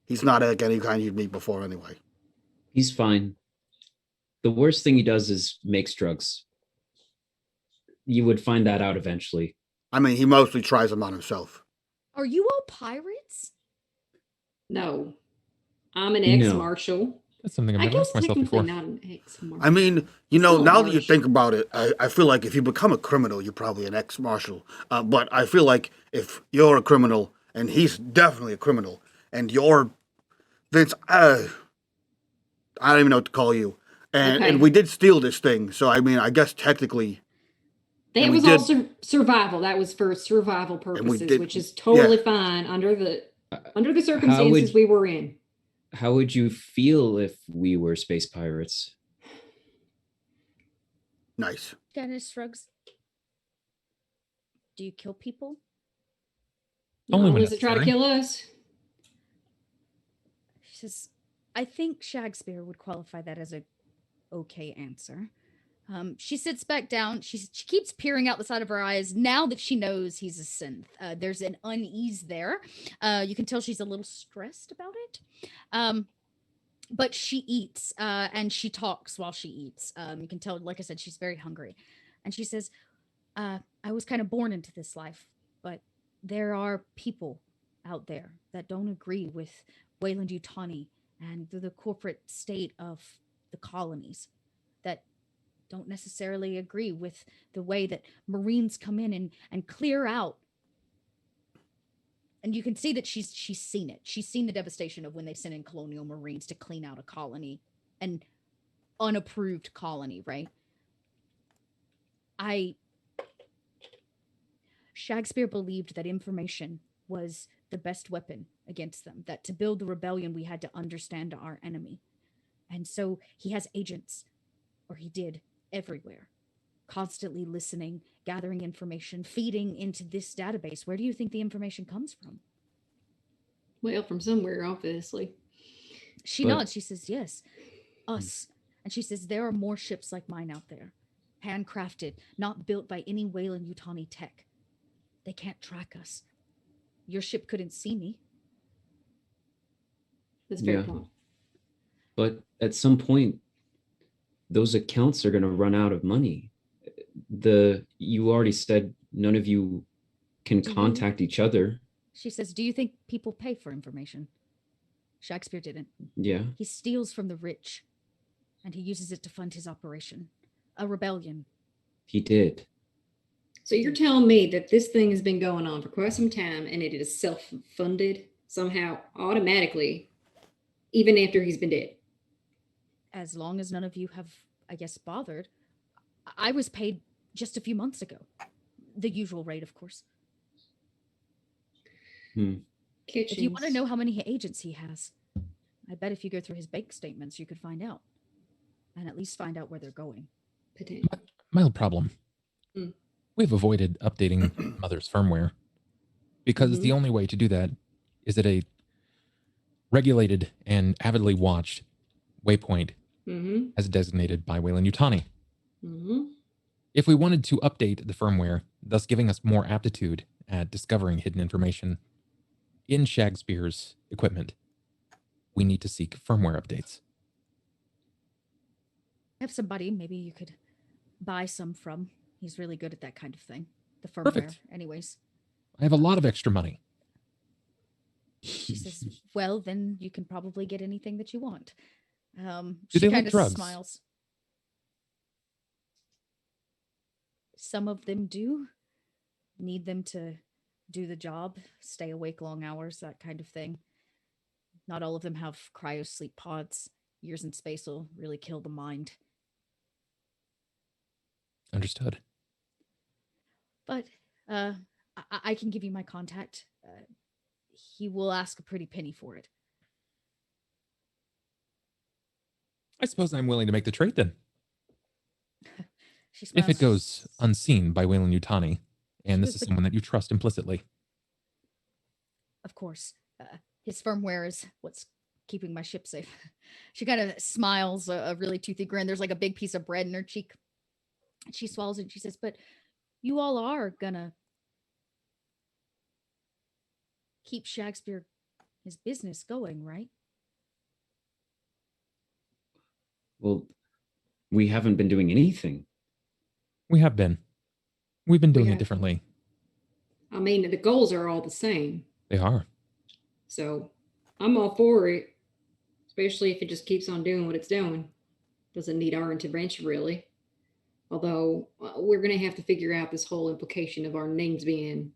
He's not like any kind you'd meet before anyway. He's fine. The worst thing he does is makes drugs. You would find that out eventually. I mean, he mostly tries them on himself. Are you all pirates? No. I'm an No. ex-marshal. That's something I've I never guess asked myself technically before. not an ex-marshal. I mean, you know, Still now that you harsh. think about it, I feel like if you become a criminal, you're probably an ex-marshal. But I feel like if you're a criminal, and he's definitely a criminal, and you're Vince, I don't even know what to call you. And Okay. and we did steal this thing, so I mean, I guess technically, That and we was did- also survival. That was for survival we purposes, did- which is totally yeah. fine under the circumstances we were in. How would you feel if we were space pirates? nice. Dennis shrugs. Do you kill people? Only when Unless they try to necessary. kill us. She says, I think Shakespeare would qualify that as a okay answer. She sits back down. She keeps peering out the side of her eyes now that she knows he's a synth. There's an unease there. You can tell she's a little stressed about it. But she eats and she talks while she eats. You can tell, like I said, she's very hungry. And she says, I was kind of born into this life, but there are people out there that don't agree with Weyland-Yutani and the corporate state of the colonies that don't necessarily agree with the way that Marines come in and clear out. And you can see that she's seen it. She's seen the devastation of when they send in colonial Marines to clean out a colony, an unapproved colony, right? Shakespeare believed that information was the best weapon against them, that to build the rebellion, we had to understand our enemy. And so he has agents, or he did, everywhere, constantly listening, gathering information, feeding into this database. Where do you think the information comes from? Well, from somewhere, obviously. She nods. She says, yes, us. And she says, there are more ships like mine out there, handcrafted, not built by any Weyland-Yutani tech. They can't track us. Your ship couldn't see me. That's a fair point. But at some point, those accounts are going to run out of money. You already said none of you can contact each other. She says, do you think people pay for information? Shakespeare didn't. Yeah. He steals from the rich, and he uses it to fund his operation. A rebellion. He did. So you're telling me that this thing has been going on for quite some time, and it is self-funded somehow, automatically, even after he's been dead? As long as none of you have, I guess, bothered. I was paid just a few months ago. The usual rate, of course. If you want to know how many agents he has, I bet if you go through his bank statements, you could find out. And at least find out where they're going. Mild problem. We've avoided updating Mother's firmware because the only way to do that is at a regulated and avidly watched waypoint as designated by Weyland-Yutani. If we wanted to update the firmware, thus giving us more aptitude at discovering hidden information in Shakespeare's equipment, we need to seek firmware updates. I have somebody maybe you could buy some from. He's really good at that kind of thing. The firmware, Perfect. anyways. I have a lot of extra money. She says, well, then you can probably get anything that you want. Do She they kind like of drugs? smiles. Some of them do. Need them to do the job, stay awake long hours, that kind of thing. Not all of them have cryo sleep pods. Years in space will really kill the mind. Understood. But I can give you my contact. He will ask a pretty penny for it. I suppose I'm willing to make the trade then. She smiles. If it goes unseen by Weyland-Yutani, and this is someone that you trust implicitly. Of course. His firmware is what's keeping my ship safe. She kind of smiles, a really toothy grin. There's like a big piece of bread in her cheek. And she swallows it and she says, but you all are gonna keep Shakespeare, his business going, right? Well, we haven't been doing anything. We have been. We've been doing it differently. I mean, the goals are all the same. They are. So I'm all for it, especially if it just keeps on doing what it's doing. Doesn't need our intervention, really. Although we're going to have to figure out this whole implication of our names being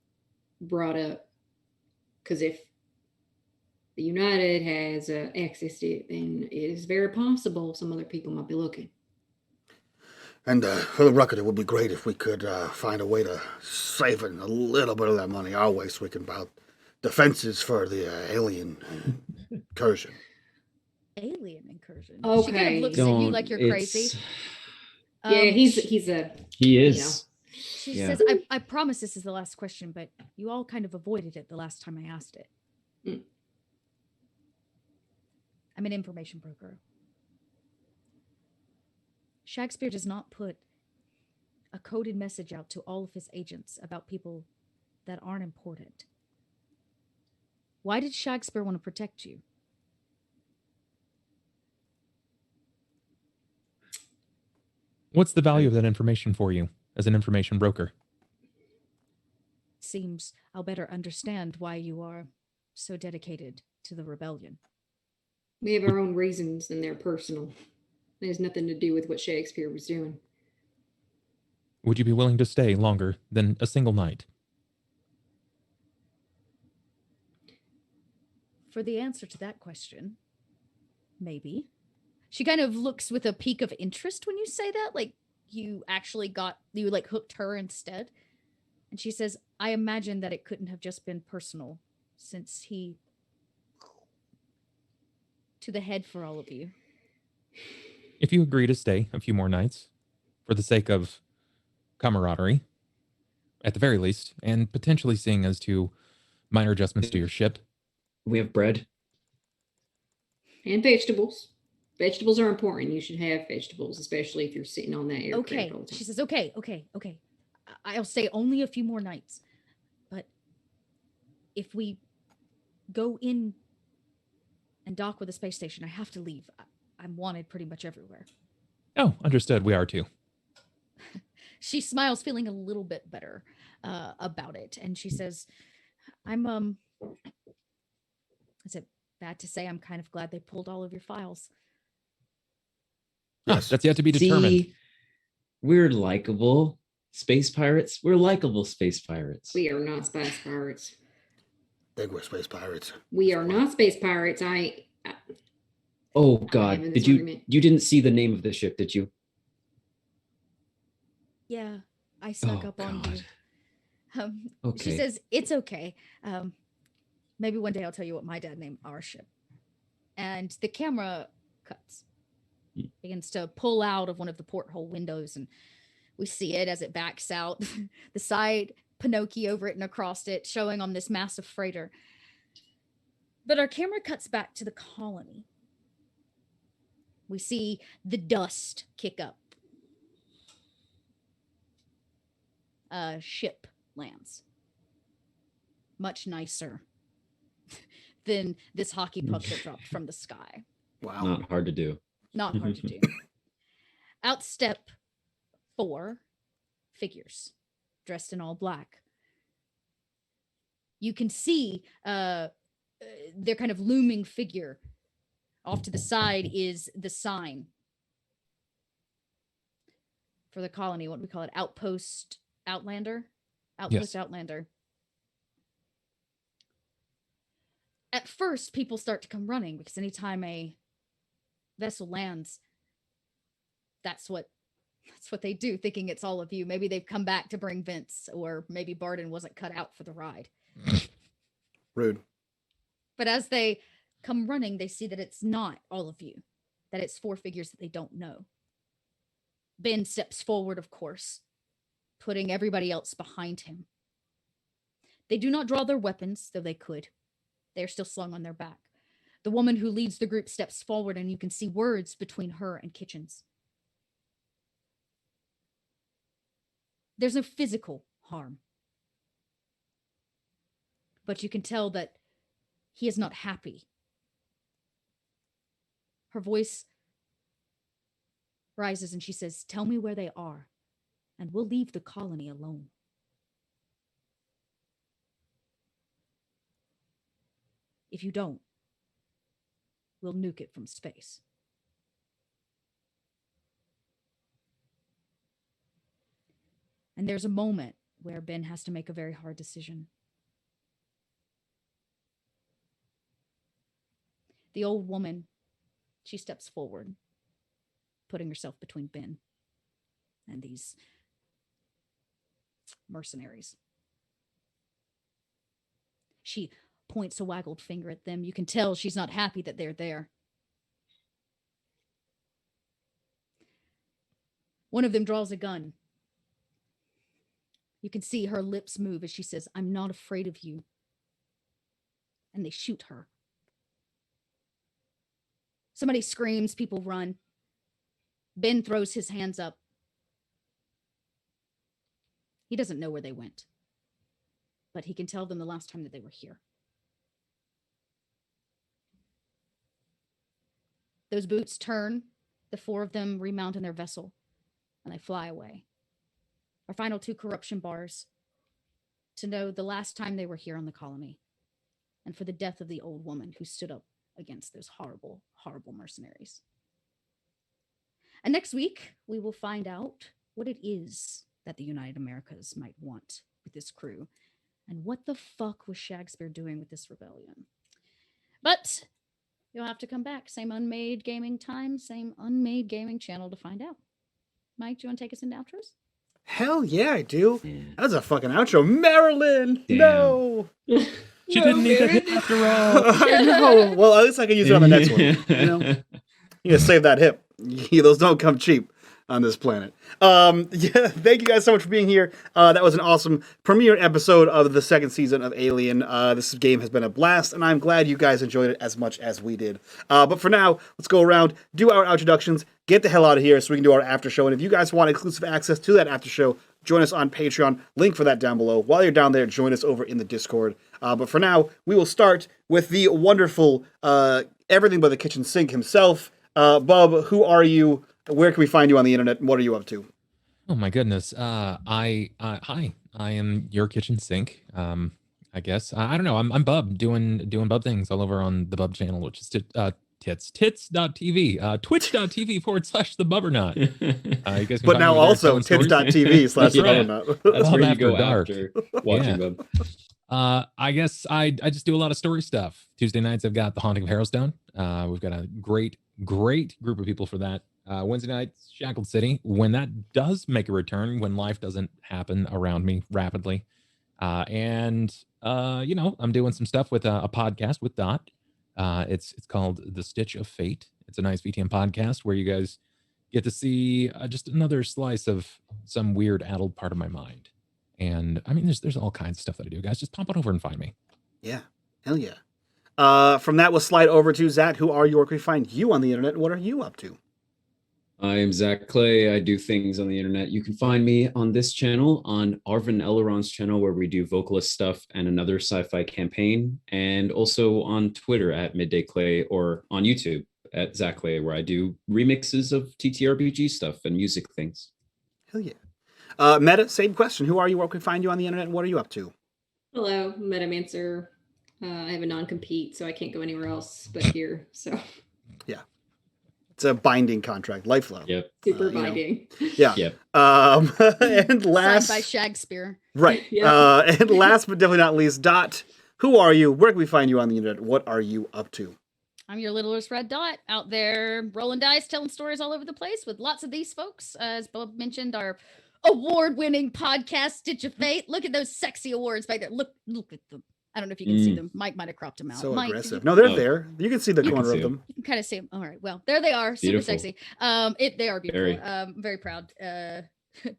brought up. Because if the United has accessed it, then it is very possible some other people might be looking. And for the record, it would be great if we could find a way to save a little bit of that money our way so we can buy defenses for the alien incursion. Alien incursion? Okay. She kind of looks at you like you're crazy. Yeah, he is. He is. You know. She says, I promise this is the last question, but you all kind of avoided it the last time I asked it. I'm an information broker. Shakespeare does not put a coded message out to all of his agents about people that aren't important. Why did Shakespeare want to protect you? What's the value of that information for you as an information broker? Seems I'll better understand why you are so dedicated to the rebellion. We have our own reasons and they're personal. It has nothing to do with what Shakespeare was doing. Would you be willing to stay longer than a single night? For the answer to that question, maybe. She kind of looks with a peak of interest when you say that, like you like hooked her instead. And she says, I imagine that it couldn't have just been personal, since he to the head for all of you. If you agree to stay a few more nights, for the sake of camaraderie, at the very least, and potentially seeing as to minor adjustments to your ship. We have bread. And vegetables. Vegetables are important. You should have vegetables, especially if you're sitting on that aircraft Okay. all the time. She says, okay. I'll stay only a few more nights. But if we go in and dock with the space station, I have to leave. I'm wanted pretty much everywhere. Oh, understood. We are too. She smiles, feeling a little bit better about it. And she says, is it bad to say I'm kind of glad they pulled all of your files? Yes. That's yet to be determined. See, we're likable space pirates. We're likable space pirates. We are not space pirates. I think we're space pirates. We are not space pirates. Oh God! Did you didn't see the name of the ship? Did you? Yeah, I snuck up on you. Okay. She says it's okay. Maybe one day I'll tell you what my dad named our ship. And the camera cuts. Begins to pull out of one of the porthole windows, and we see it as it backs out the side Pinocchio written across it, showing on this massive freighter. But our camera cuts back to the colony. We see the dust kick up. A ship lands. Much nicer than this hockey puck that dropped from the sky. Wow. Not hard to do. Not hard to do. Out step 4 figures dressed in all black. You can see their kind of looming figure. Off to the side is the sign for the colony. What do we call it? Outpost Outlander? Outpost Outlander. At first, people start to come running because anytime a vessel lands, that's what they do, thinking it's all of you. Maybe they've come back to bring Vince, or maybe Barden wasn't cut out for the ride. Rude. But as they come running, they see that it's not all of you, that it's 4 figures that they don't know. Ben steps forward, of course, putting everybody else behind him. They do not draw their weapons, though they could. They are still slung on their back. The woman who leads the group steps forward, and you can see words between her and Kitchens. There's no physical harm. But you can tell that he is not happy. Her voice rises and she says, "Tell me where they are, and we'll leave the colony alone." If you don't, we'll nuke it from space. And there's a moment where Ben has to make a very hard decision. The old woman, she steps forward, putting herself between Ben and these mercenaries. She points a waggled finger at them. You can tell she's not happy that they're there. One of them draws a gun. You can see her lips move as she says, "I'm not afraid of you." And they shoot her. Somebody screams, people run. Ben throws his hands up. He doesn't know where they went, but he can tell them the last time that they were here. Those boots turn. The 4 of them remount in their vessel, and they fly away. Our final 2 corruption bars to know the last time they were here on the colony, and for the death of the old woman who stood up against those horrible, horrible mercenaries. And next week, we will find out what it is that the United Americas might want with this crew. And what the fuck was Shakespeare doing with this rebellion? But you'll have to come back. Same unMadeGaming time, same unMadeGaming channel to find out. Mike, do you want to take us into outros? Hell yeah, I do. That was a fucking outro. Marilyn! Damn. No! She didn't need that after all. I know. Well, at least I can use it on the next one. You know? You gotta save that hip. Those don't come cheap on this planet. Yeah, thank you guys so much for being here. That was an awesome premiere episode of the second season of Alien. This game has been a blast, and I'm glad you guys enjoyed it as much as we did. But for now, let's go around, do our introductions, get the hell out of here so we can do our after show. And if you guys want exclusive access to that after show, join us on Patreon. Link for that down below. While you're down there, join us over in the Discord. But for now, we will start with the wonderful Everything But the Kitchen Sink himself. Bub, who are you? Where can we find you on the internet? And what are you up to? Oh my goodness. Hi. I am your kitchen sink. I guess. I don't know. I'm Bub doing Bub things all over on the Bub channel, which is tits.tv, twitch.tv/the Bubbernaut. You guys can but find now me there also telling stories. tits.tv/Bubbernaut. That's where you After go dark. after watching them. I guess I just do a lot of story stuff. Tuesday nights I've got The Haunting of Harrowstone. We've got a great group of people for that. Wednesday nights, Shackled City. When that does make a return, when life doesn't happen around me rapidly. And I'm doing some stuff with a podcast with Dot. It's called The Stitch of Fate. It's a nice VTM podcast where you guys get to see just another slice of some weird addled part of my mind. And I mean, there's all kinds of stuff that I do, guys. Just pop on over and find me. Yeah, hell yeah. From that, we'll slide over to Zach. Who are you? Where can we find you on the internet? And what are you up to? I'm Zach Clay. I do things on the internet. You can find me on this channel, on Arvin Eleron's channel, where we do vocalist stuff and another sci-fi campaign, and also on Twitter at Midday Clay, or on YouTube at Zach Clay, where I do remixes of TTRPG stuff and music things. Hell yeah. Meta, same question. Who are you? Where can we find you on the internet? And what are you up to? Hello, Metamancer. I have a non-compete, so I can't go anywhere else but here. So yeah, it's a binding contract, lifelong. Yep. Super binding. Yeah. Yep. And last Signed by Shakespeare. Right. Yeah. And last but definitely not least, Dot. Who are you? Where can we find you on the internet? What are you up to? I'm your littlest red dot out there rolling dice, telling stories all over the place with lots of these folks. As Bob mentioned, our award-winning podcast, Stitch of Fate. Look at those sexy awards back there. Look at them. I don't know if you can see them. Mike might have cropped them out. So Mike, aggressive. No, they're there. You can see the corner of them. You can kind of see them. All right. Well, there they are. Super Beautiful. sexy. They are beautiful. Very. Very proud.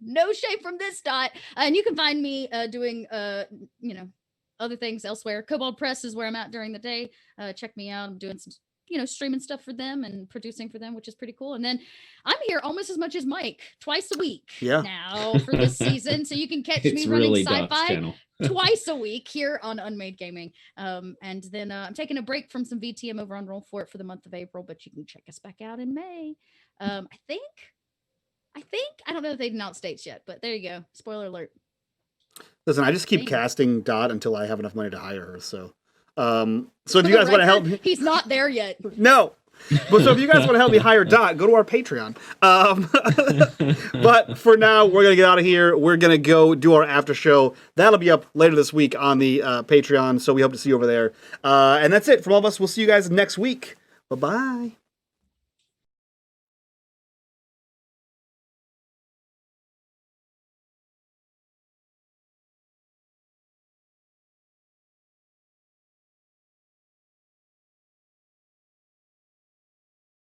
No shame from this Dot. And you can find me doing other things elsewhere. Kobold Press is where I'm at during the day. Check me out. I'm doing some streaming stuff for them and producing for them, which is pretty cool. And then I'm here almost as much as Mike, twice a week now for this season. So you can catch me running really Dot's sci-fi channel. twice a week here on unMadeGaming. And then I'm taking a break from some VTM over on Roll For It for the month of April, but you can check us back out in May. I think, I don't know if they've announced dates yet, but there you go. Spoiler alert. Listen, I just keep casting Dot until I have enough money to hire her. So if you guys want to help me, he's not there yet. No. But so if you guys want to help me hire Dot, go to our Patreon. But for now, we're going to get out of here. We're going to go do our after show. That'll be up later this week on the Patreon. So we hope to see you over there. And that's it from all of us. We'll see you guys next week. Bye-bye.